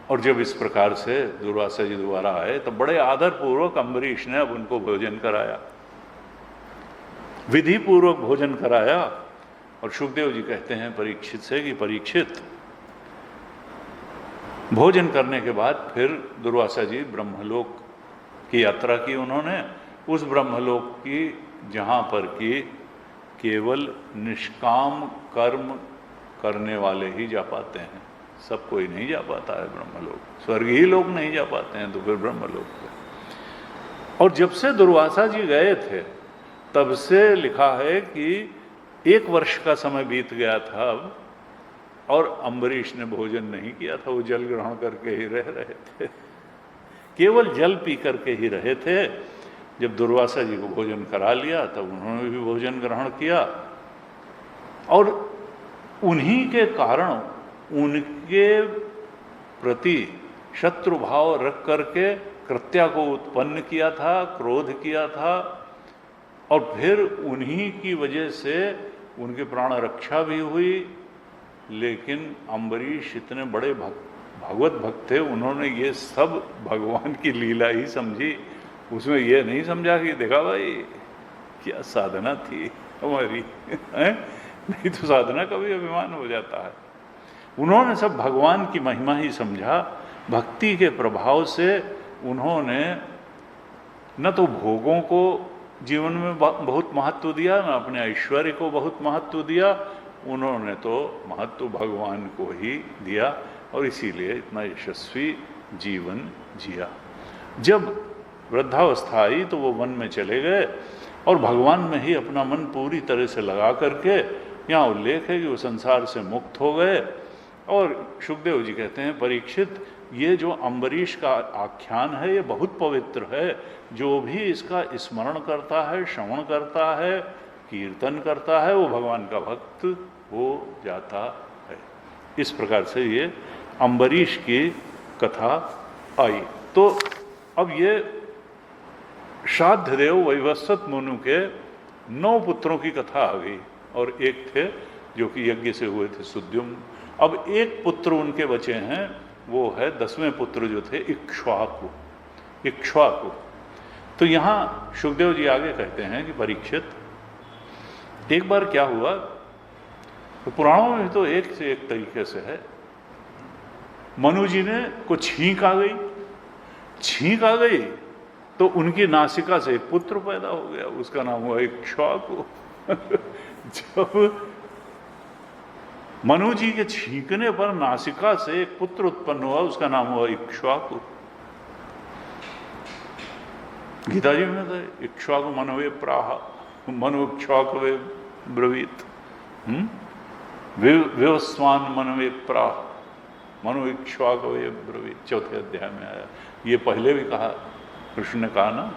और जब इस प्रकार से दुर्वासा जी दोबारा आए तो बड़े आदर पूर्वक अम्बरीश ने अब उनको भोजन कराया, विधि पूर्वक भोजन कराया। और सुखदेव जी कहते हैं परीक्षित से कि परीक्षित, भोजन करने के बाद फिर दुर्वासा जी ब्रह्मलोक की यात्रा की उन्होंने। उस ब्रह्मलोक की जहाँ पर कि केवल निष्काम कर्म करने वाले ही जा पाते हैं, सब कोई नहीं जा पाता है ब्रह्मलोक। स्वर्गीय लोग नहीं जा पाते हैं तो फिर ब्रह्मलोक पे। और जब से दुर्वासा जी गए थे तब से लिखा है कि 1 वर्ष का समय बीत गया था अब, और अम्बरीश ने भोजन नहीं किया था। वो जल ग्रहण करके ही रह रहे थे, केवल जल पी करके ही रहे थे। जब दुर्वासा जी को भोजन करा लिया तब उन्होंने भी भोजन ग्रहण किया, और उन्हीं के कारण उनके प्रति शत्रु भाव रख करके कृत्या को उत्पन्न किया था, क्रोध किया था, और फिर उन्हीं की वजह से उनकी प्राण रक्षा भी हुई। लेकिन अम्बरीश इतने बड़े भगवत भक्त थे, उन्होंने ये सब भगवान की लीला ही समझी। उसमें ये नहीं समझा कि देखा भाई क्या साधना थी हमारी है? नहीं तो साधना का भी अभिमान हो जाता है। उन्होंने सब भगवान की महिमा ही समझा। भक्ति के प्रभाव से उन्होंने न तो भोगों को जीवन में बहुत महत्व दिया, न अपने ऐश्वर्य को बहुत महत्व दिया, उन्होंने तो महत्व भगवान को ही दिया, और इसीलिए इतना यशस्वी जीवन जिया। जब वृद्धावस्था आई तो वो वन में चले गए और भगवान में ही अपना मन पूरी तरह से लगा करके, यहाँ उल्लेख है कि वो संसार से मुक्त हो गए। और सुखदेव जी कहते हैं, परीक्षित, ये जो अम्बरीश का आख्यान है ये बहुत पवित्र है। जो भी इसका स्मरण करता है, श्रवण करता है, कीर्तन करता है, वो भगवान का भक्त हो जाता है। इस प्रकार से ये अम्बरीश की कथा आई। तो अब ये श्राद्धदेव वैवस्वत मुनु के 9 पुत्रों की कथा आ गई, और एक थे जो कि यज्ञ से हुए थे, सुद्युम्न। अब एक पुत्र उनके बचे हैं, वो है 10वें पुत्र जो थे इक्ष्वाकु। इक्ष्वाकु। तो यहाँ सुखदेव जी आगे कहते हैं कि परीक्षित, एक बार क्या हुआ, तो पुराणों में तो एक से एक तरीके से है। मनु जी ने को छींक आ गई, छींक आ गई तो उनकी नासिका से एक पुत्र पैदा हो गया, उसका नाम हुआ इक्ष्वाकु। जब मनु जी के छींकने पर नासिका से एक पुत्र उत्पन्न हुआ, उसका नाम हुआ इक्ष्वाकु। गीता जी में था इक्ष्वाकु मनवे प्राह, मनु इक्ष्वाकवे ब्रवीत, विवस्वान मनवे प्राह, मनु इक्ष्वाकवे ब्रवीत, 4थे अध्याय में आया। ये पहले भी कहा, कृष्ण ने कहा ना,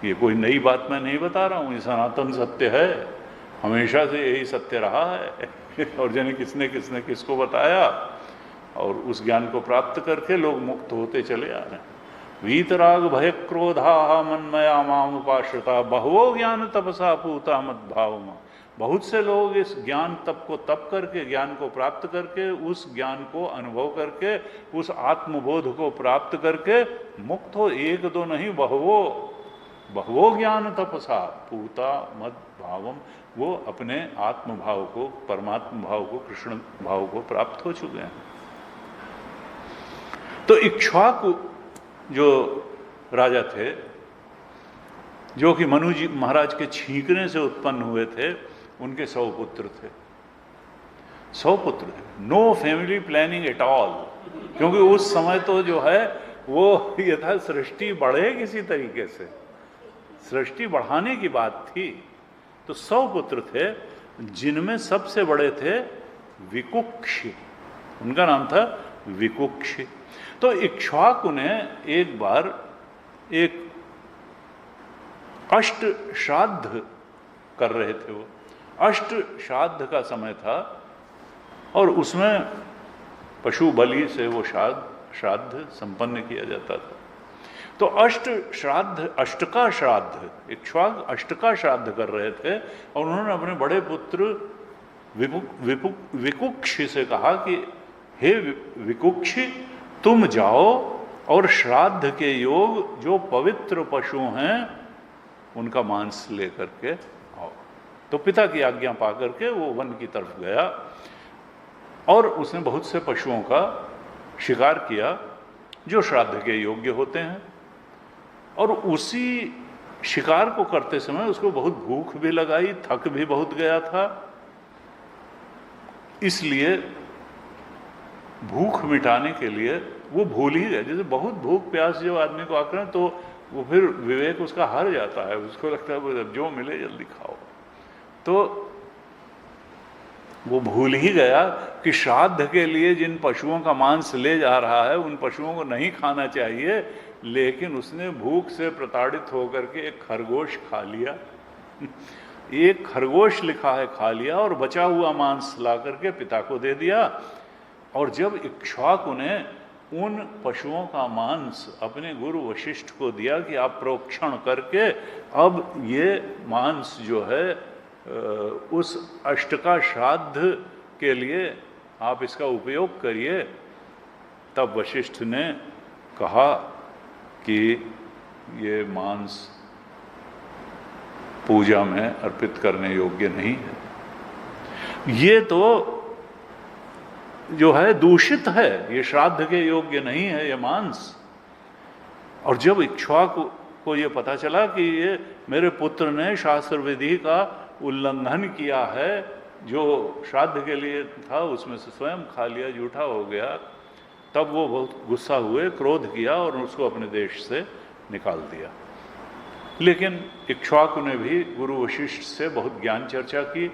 ये कोई नई बात मैं नहीं बता रहा हूँ, ये सनातन सत्य है, हमेशा से यही सत्य रहा है। और जाने किसने किसने किसको बताया, और उस ज्ञान को प्राप्त करके लोग मुक्त होते चले आ रहे हैं। वीतराग भय क्रोधा मनमया माम उपाश्रिता, बहवो ज्ञान तपसा पूता मद भावमा। बहुत से लोग इस ज्ञान तप को तप करके, ज्ञान को प्राप्त करके, उस ज्ञान को अनुभव करके, उस आत्मबोध को प्राप्त करके मुक्त हो। एक दो नहीं, बहवो ज्ञान तपसा पूता मद भावम, वो अपने आत्म भाव को, परमात्म भाव को, कृष्ण भाव को प्राप्त हो चुके हैं। तो इक्ष्वाकु जो राजा थे, जो कि मनु जी महाराज के छींकने से उत्पन्न हुए थे, उनके 100 पुत्र थे। 100 पुत्र थे। No family planning at all, क्योंकि उस समय तो जो है वो ये था, सृष्टि बढ़े किसी तरीके से, सृष्टि बढ़ाने की बात थी। तो 100 पुत्र थे, जिनमें सबसे बड़े थे विकुक्षी, उनका नाम था विकुक्षी। तो इक्ष्वाकु ने एक बार एक अष्ट श्राद्ध कर रहे थे, वो अष्ट श्राद्ध का समय था, और उसमें पशु बलि से वो श्राद्ध संपन्न किया जाता था। तो अष्ट श्राद्ध, अष्टका श्राद्ध, इक्ष्वाक अष्टका श्राद्ध कर रहे थे, और उन्होंने अपने बड़े पुत्र विकुक्षी से कहा कि हे विकुक्षी, तुम जाओ और श्राद्ध के योग जो पवित्र पशु हैं उनका मांस लेकर के आओ। तो पिता की आज्ञा पा करके वो वन की तरफ गया, और उसने बहुत से पशुओं का शिकार किया जो श्राद्ध के योग्य होते हैं। और उसी शिकार को करते समय उसको बहुत भूख भी लगाई, थक भी बहुत गया था, इसलिए भूख मिटाने के लिए वो भूल ही गया। जैसे बहुत भूख प्यास जब आदमी को आकर तो वो फिर विवेक उसका हार जाता है, उसको लगता है जो मिले जल्दी खाओ। तो वो भूल ही गया कि श्राद्ध के लिए जिन पशुओं का मांस ले जा रहा है उन पशुओं को नहीं खाना चाहिए, लेकिन उसने भूख से प्रताड़ित होकर के एक खरगोश खा लिया। एक खरगोश लिखा है खा लिया, और बचा हुआ मांस ला करके पिता को दे दिया। और जब इक्ष्वाकु ने उन पशुओं का मांस अपने गुरु वशिष्ठ को दिया कि आप प्रोक्षण करके अब ये मांस जो है उस अष्टका श्राद्ध के लिए आप इसका उपयोग करिए। तब वशिष्ठ ने कहा कि ये मांस पूजा में अर्पित करने योग्य नहीं है, ये तो जो है दूषित है, ये श्राद्ध के योग्य नहीं है ये मांस। और जब इक्ष्वाकु को ये पता चला कि ये मेरे पुत्र ने शास्त्र विधि का उल्लंघन किया है, जो श्राद्ध के लिए था उसमें से स्वयं खा लिया, झूठा हो गया, तब वो बहुत गुस्सा हुए, क्रोध किया और उसको अपने देश से निकाल दिया। लेकिन इक्ष्वाकु ने भी गुरु वशिष्ठ से बहुत ज्ञान चर्चा की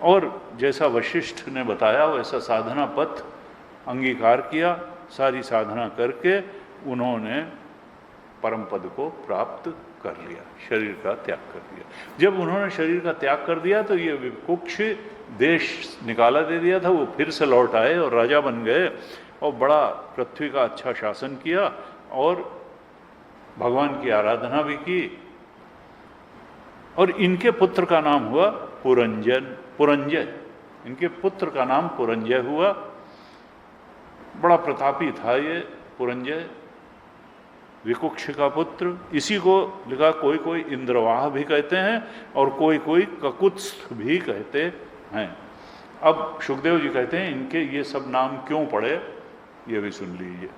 और जैसा वशिष्ठ ने बताया वैसा साधना पथ अंगीकार किया। सारी साधना करके उन्होंने परम पद को प्राप्त कर लिया, शरीर का त्याग कर दिया। जब उन्होंने शरीर का त्याग कर दिया तो ये विकुक्ष देश निकाला दे दिया था, वो फिर से लौट आए और राजा बन गए और बड़ा पृथ्वी का अच्छा शासन किया और भगवान की आराधना भी की। और इनके पुत्र का नाम हुआ पुरंजय, इनके पुत्र का नाम पुरंजय हुआ। बड़ा प्रतापी था ये पुरंजय, विकुक्ष का पुत्र। इसी को लिखा कोई कोई इंद्रवाह भी कहते हैं और कोई कोई ककुत्स्थ भी कहते हैं। अब सुखदेव जी कहते हैं इनके ये सब नाम क्यों पड़े, ये भी सुन लीजिए।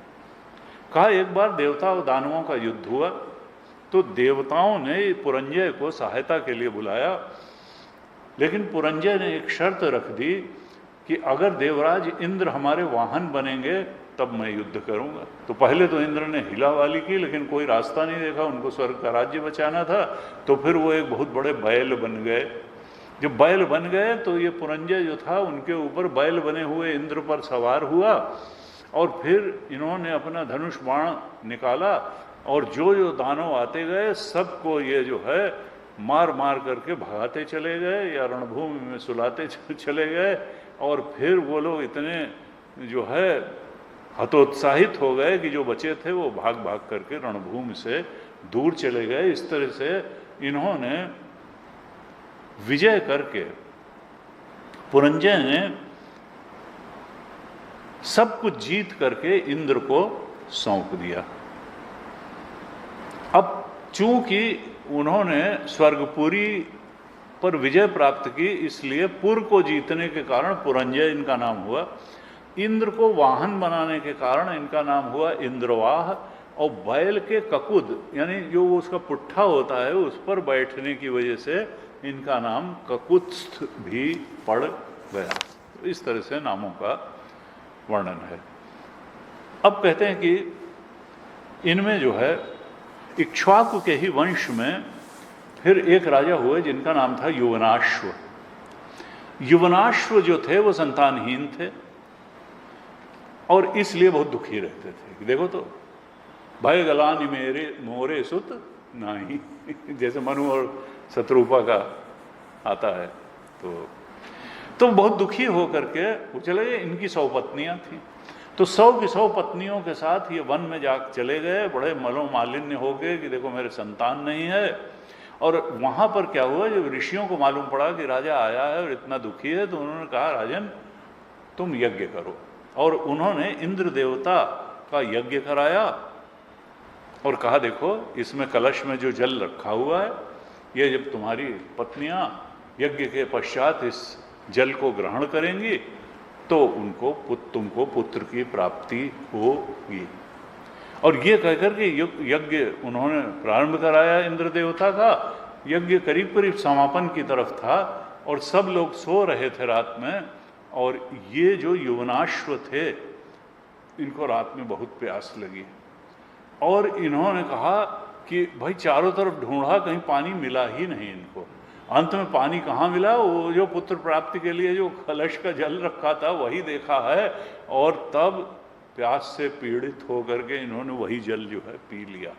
कहा एक बार देवता और दानवों का युद्ध हुआ तो देवताओं ने पुरंजय को सहायता के लिए बुलाया, लेकिन पुरंजय ने एक शर्त रख दी कि अगर देवराज इंद्र हमारे वाहन बनेंगे तब मैं युद्ध करूंगा। तो पहले तो इंद्र ने हिला वाली की, लेकिन कोई रास्ता नहीं देखा, उनको स्वर्ग का राज्य बचाना था। तो फिर वो एक बहुत बड़े बैल बन गए। जब बैल बन गए तो ये पुरंजय जो था उनके ऊपर बैल बने हुए इंद्र पर सवार हुआ और फिर इन्होंने अपना धनुष बाण निकाला और जो जो दानव आते गए सबको ये जो है मार मार करके भगाते चले गए या रणभूमि में सुलाते चले गए। और फिर वो लोग इतने जो है हतोत्साहित हो गए कि जो बचे थे वो भाग भाग करके रणभूमि से दूर चले गए। इस तरह से इन्होंने विजय करके पुरंजय ने सब कुछ जीत करके इंद्र को सौंप दिया। अब चूंकि उन्होंने स्वर्गपुरी पर विजय प्राप्त की, इसलिए पुर को जीतने के कारण पुरंजय इनका नाम हुआ। इंद्र को वाहन बनाने के कारण इनका नाम हुआ इंद्रवाह। और बैल के ककुद यानी जो उसका पुट्ठा होता है उस पर बैठने की वजह से इनका नाम ककुत्स्थ भी पड़ गया। तो इस तरह से नामों का वर्णन है। अब कहते हैं कि इनमें जो है इक्ष्वाकु के ही वंश में फिर एक राजा हुए जिनका नाम था युवनाश्व। युवनाश्व जो थे वो संतानहीन थे और इसलिए बहुत दुखी रहते थे कि देखो तो भय गलानी मेरे मोरे सुत नहीं, जैसे मनु और शत्रुपा का आता है। तो बहुत दुखी होकर के वो चले गए। इनकी 100 पत्नियां थी, तो 100 की 100 पत्नियों के साथ ये वन में जा चले गए। बड़े मलोमालिन्य हो गए कि देखो मेरे संतान नहीं है। और वहाँ पर क्या हुआ, जब ऋषियों को मालूम पड़ा कि राजा आया है और इतना दुखी है, तो उन्होंने कहा राजन तुम यज्ञ करो। और उन्होंने इंद्र देवता का यज्ञ कराया और कहा देखो इसमें कलश में जो जल रखा हुआ है, ये जब तुम्हारी पत्नियां यज्ञ के पश्चात इस जल को ग्रहण करेंगी तो तुमको पुत्र की प्राप्ति होगी। और ये कहकर के यज्ञ उन्होंने प्रारंभ कराया इंद्र देवता का। यज्ञ करीब करीब समापन की तरफ था और सब लोग सो रहे थे रात में। और ये जो युवनाश्व थे इनको रात में बहुत प्यास लगी और इन्होंने कहा कि भाई चारों तरफ ढूंढा, कहीं पानी मिला ही नहीं इनको। अंत में पानी कहाँ मिला, वो जो पुत्र प्राप्ति के लिए जो कलश का जल रखा था वही देखा है। और तब प्यास से पीड़ित होकर के इन्होंने वही जल जो है पी लिया।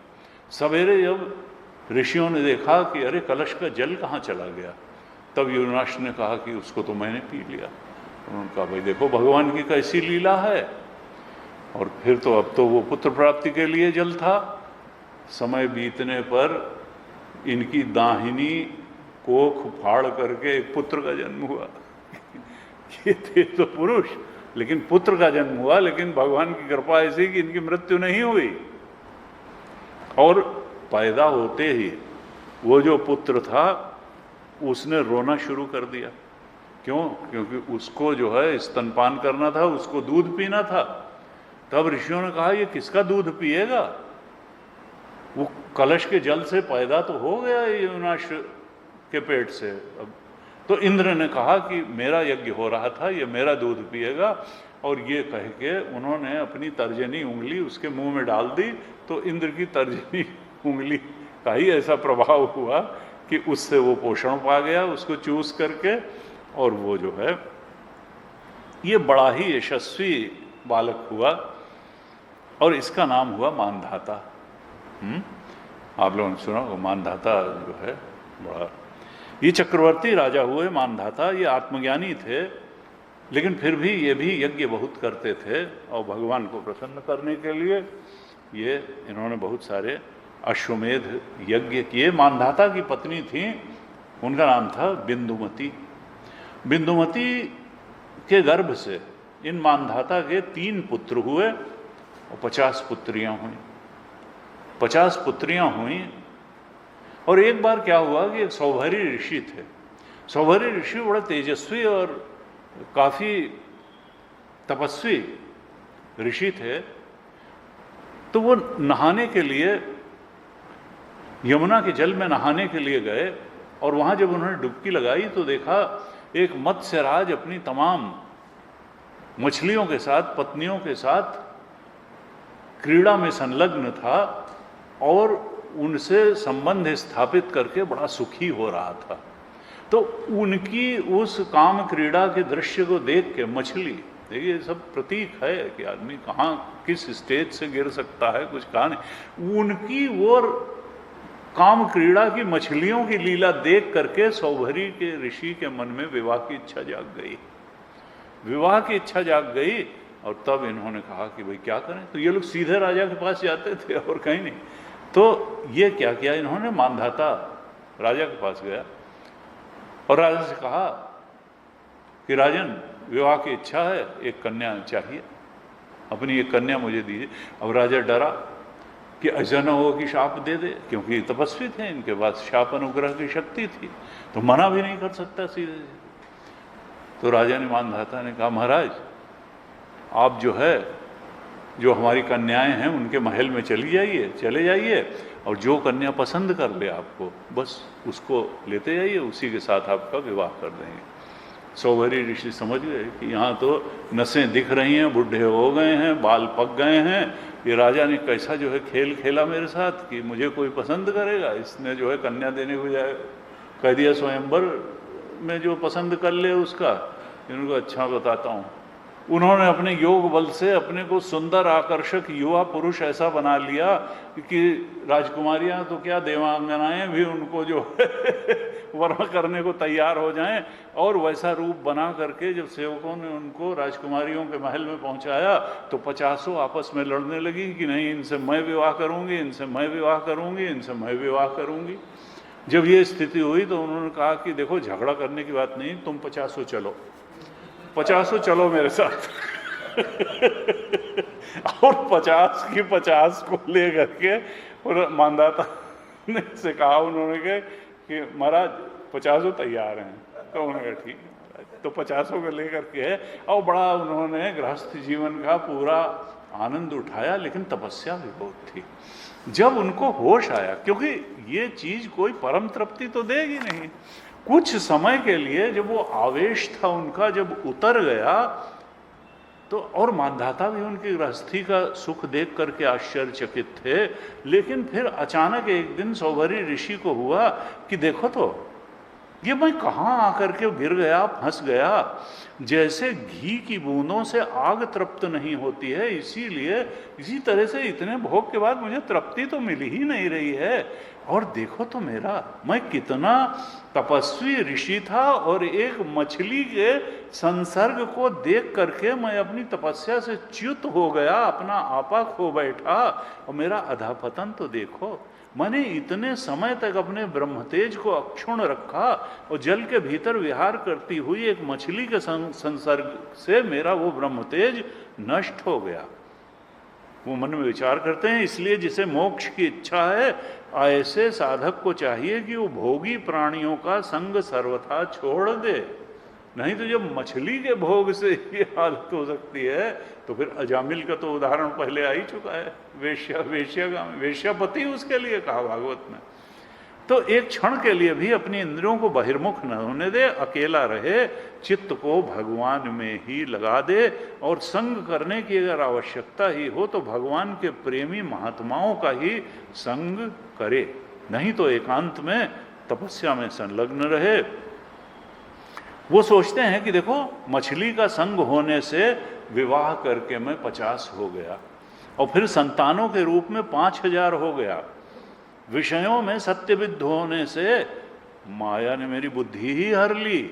सवेरे जब ऋषियों ने देखा कि अरे कलश का जल कहाँ चला गया, तब युवनाश्व ने कहा कि उसको तो मैंने पी लिया। उन्होंने कहा भाई देखो भगवान की कैसी लीला है। और फिर तो अब तो वो पुत्र प्राप्ति के लिए जल था। समय बीतने पर इनकी दाहिनी कोख फाड़ करके एक पुत्र का जन्म हुआ। ये थे तो पुरुष, लेकिन पुत्र का जन्म हुआ, लेकिन भगवान की कृपा ऐसी कि इनकी मृत्यु नहीं हुई। और पैदा होते ही वो जो पुत्र था उसने रोना शुरू कर दिया। क्यों? क्योंकि उसको जो है स्तनपान करना था, उसको दूध पीना था। तब ऋषियों ने कहा ये किसका दूध पिएगा? वो कलश के जल से पैदा तो हो गया युनाश के पेट से। अब तो इंद्र ने कहा कि मेरा यज्ञ हो रहा था, ये मेरा दूध पिएगा। और ये कह के उन्होंने अपनी तर्जनी उंगली उसके मुंह में डाल दी। तो इंद्र की तर्जनी उंगली का ही ऐसा प्रभाव हुआ कि उससे वो पोषण पा गया, उसको चूस करके। और वो जो है ये बड़ा ही यशस्वी बालक हुआ और इसका नाम हुआ मानधाता। आप लोगों ने सुना होगा मानधाता जो है बड़ा, ये चक्रवर्ती राजा हुए मानधाता। ये आत्मज्ञानी थे, लेकिन फिर भी ये भी यज्ञ बहुत करते थे और भगवान को प्रसन्न करने के लिए ये इन्होंने बहुत सारे अश्वमेध यज्ञ किए। मानधाता की पत्नी थी, उनका नाम था बिंदुमती। बिंदुमती के गर्भ से इन मानधाता के 3 पुत्र हुए और 50 पुत्रियां हुई। 50 पुत्रियां हुई। और एक बार क्या हुआ कि एक सौभरी ऋषि थे। सौभरी ऋषि बड़े तेजस्वी और काफी तपस्वी ऋषि थे। तो वो नहाने के लिए यमुना के जल में नहाने के लिए गए और वहां जब उन्होंने डुबकी लगाई तो देखा एक मत्स्यराज अपनी तमाम मछलियों के साथ, पत्नियों के साथ क्रीड़ा में संलग्न था और उनसे संबंध स्थापित करके बड़ा सुखी हो रहा था। तो उनकी उस काम क्रीड़ा के दृश्य को देख के मछली, देखिए सब प्रतीक है कि आदमी कहाँ किस स्टेज से गिर सकता है, कुछ कहा नहीं। उनकी वो काम क्रीड़ा की मछलियों की लीला देख करके सौभरी के ऋषि के मन में विवाह की इच्छा जाग गई। विवाह की इच्छा जाग गई और तब इन्होंने कहा कि भाई क्या करें। तो ये लोग सीधे राजा के पास जाते थे और कहीं नहीं। तो ये क्या किया इन्होंने, मानधाता राजा के पास गया और राजा से कहा कि राजन विवाह की इच्छा है, एक कन्या चाहिए, अपनी एक कन्या मुझे दीजिए। अब राजा डरा कि ऐसा न हो कि शाप दे दे, क्योंकि तपस्वी थे, इनके पास शाप अनुग्रह की शक्ति थी, तो मना भी नहीं कर सकता सीधे। तो राजा ने मानधाता ने कहा महाराज आप जो है जो हमारी कन्याएं हैं उनके महल में चले जाइए और जो कन्या पसंद कर ले आपको बस उसको लेते जाइए, उसी के साथ आपका विवाह कर देंगे। सौभरी ऋषि समझ गए कि यहाँ तो नसें दिख रही हैं, बुढ़े हो गए हैं, बाल पक गए हैं, ये राजा ने कैसा जो है खेल खेला मेरे साथ कि मुझे कोई पसंद करेगा। इसने जो है कन्या देने को जाए कह दिया स्वयंवर में जो पसंद कर ले उसका। इनको अच्छा बताता हूँ, उन्होंने अपने योग बल से अपने को सुंदर आकर्षक युवा पुरुष ऐसा बना लिया कि राजकुमारियां तो क्या देवांगनाएं भी उनको जो वर्ण करने को तैयार हो जाएं। और वैसा रूप बना करके जब सेवकों ने उनको राजकुमारियों के महल में पहुंचाया तो 50 आपस में लड़ने लगी कि नहीं इनसे मैं विवाह करूंगी, इनसे मैं विवाह करूंगी, इनसे मैं विवाह करूंगी। जब ये स्थिति हुई तो उन्होंने कहा कि देखो झगड़ा करने की बात नहीं, तुम 50 चलो, 50 चलो मेरे साथ और 50 की 50 को ले करके और मानधाता ने से कहा उन्होंने कहा कि महाराज 50 तैयार हैं। तो उन्होंने कहा ठीक है, तो 50 को लेकर के और बड़ा उन्होंने गृहस्थ जीवन का पूरा आनंद उठाया, लेकिन तपस्या भी बहुत थी। जब उनको होश आया, क्योंकि ये चीज कोई परम तृप्ति तो देगी नहीं, कुछ समय के लिए जब वो आवेश था उनका जब उतर गया तो, और मानधाता भी उनकी गृहस्थी का सुख देख करके आश्चर्यचकित थे। लेकिन फिर अचानक एक दिन सौभरी ऋषि को हुआ कि देखो तो ये मैं कहाँ आकर के गिर गया, फंस गया। जैसे घी की बूंदों से आग तृप्त नहीं होती है, इसीलिए इसी तरह से इतने भोग के बाद मुझे तृप्ति तो मिल ही नहीं रही है। और देखो तो मैं कितना तपस्वी ऋषि था, और एक मछली के संसर्ग को देख करके मैं अपनी तपस्या से च्युत हो गया, अपना आपा खो बैठा। और मेरा अधःपतन तो देखो, मैंने इतने समय तक अपने ब्रह्मतेज को अक्षुण रखा, और जल के भीतर विहार करती हुई एक मछली के संसर्ग से मेरा वो ब्रह्मतेज नष्ट हो गया। वो मन में विचार करते हैं। इसलिए जिसे मोक्ष की इच्छा है, ऐसे साधक को चाहिए कि वो भोगी प्राणियों का संग सर्वथा छोड़ दे। नहीं तो जब मछली के भोग से ये हालत हो सकती है, तो फिर अजामिल का तो उदाहरण पहले आ ही चुका है। वेश्यापति उसके लिए कहा भागवत में। तो एक क्षण के लिए भी अपनी इंद्रियों को बहिर्मुख न होने दे, अकेला रहे, चित्त को भगवान में ही लगा दे, और संग करने की अगर आवश्यकता ही हो तो भगवान के प्रेमी महात्माओं का ही संग करे, नहीं तो एकांत में तपस्या में संलग्न रहे। वो सोचते हैं कि देखो, मछली का संग होने से विवाह करके मैं 50 हो गया, और फिर संतानों के रूप में 5000 हो गया। विषयों में सत्यविद्ध होने से माया ने मेरी बुद्धि ही हर ली,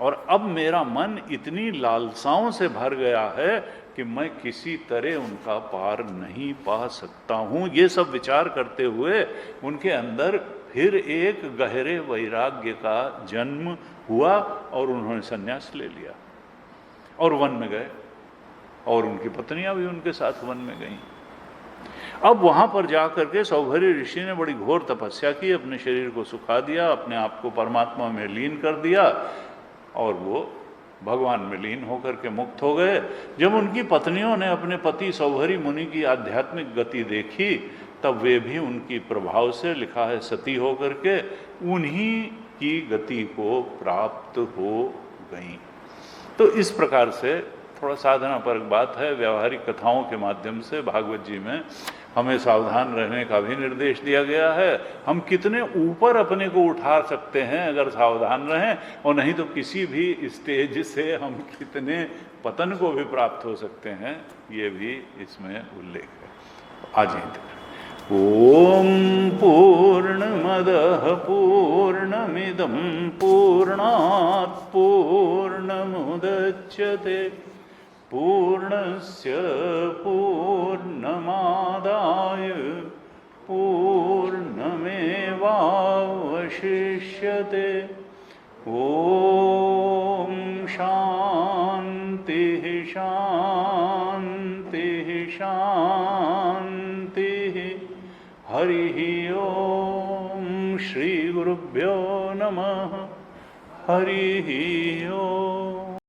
और अब मेरा मन इतनी लालसाओं से भर गया है कि मैं किसी तरह उनका पार नहीं पा सकता हूँ। ये सब विचार करते हुए उनके अंदर फिर एक गहरे वैराग्य का जन्म हुआ, और उन्होंने संन्यास ले लिया और वन में गए, और उनकी पत्नियां भी उनके साथ वन में गईं। अब वहां पर जाकर के सौभरी ऋषि ने बड़ी घोर तपस्या की, अपने शरीर को सुखा दिया, अपने आप को परमात्मा में लीन कर दिया, और वो भगवान में लीन होकर के मुक्त हो गए। जब उनकी पत्नियों ने अपने पति सौभरी मुनि की आध्यात्मिक गति देखी, तब वे भी उनकी प्रभाव से, लिखा है, सती होकर के उन्हीं की गति को प्राप्त हो गई। तो इस प्रकार से थोड़ा साधना परक बात है। व्यावहारिक कथाओं के माध्यम से भागवत जी में हमें सावधान रहने का भी निर्देश दिया गया है। हम कितने ऊपर अपने को उठा सकते हैं अगर सावधान रहें, और नहीं तो किसी भी स्टेज से हम कितने पतन को भी प्राप्त हो सकते हैं, ये भी इसमें उल्लेख है। आज ही तक। ओम पूर्णमदः पूर्णमिदं पूर्णात् पूर्णमुदच्यते पूर्णस्य पूर्णमादाय पूर्णमेवावशिष्यते। ओम शांतिः शांतिः शांतिः। हरिः ओम। श्री गुरुभ्यो नमः। हरिः ओम।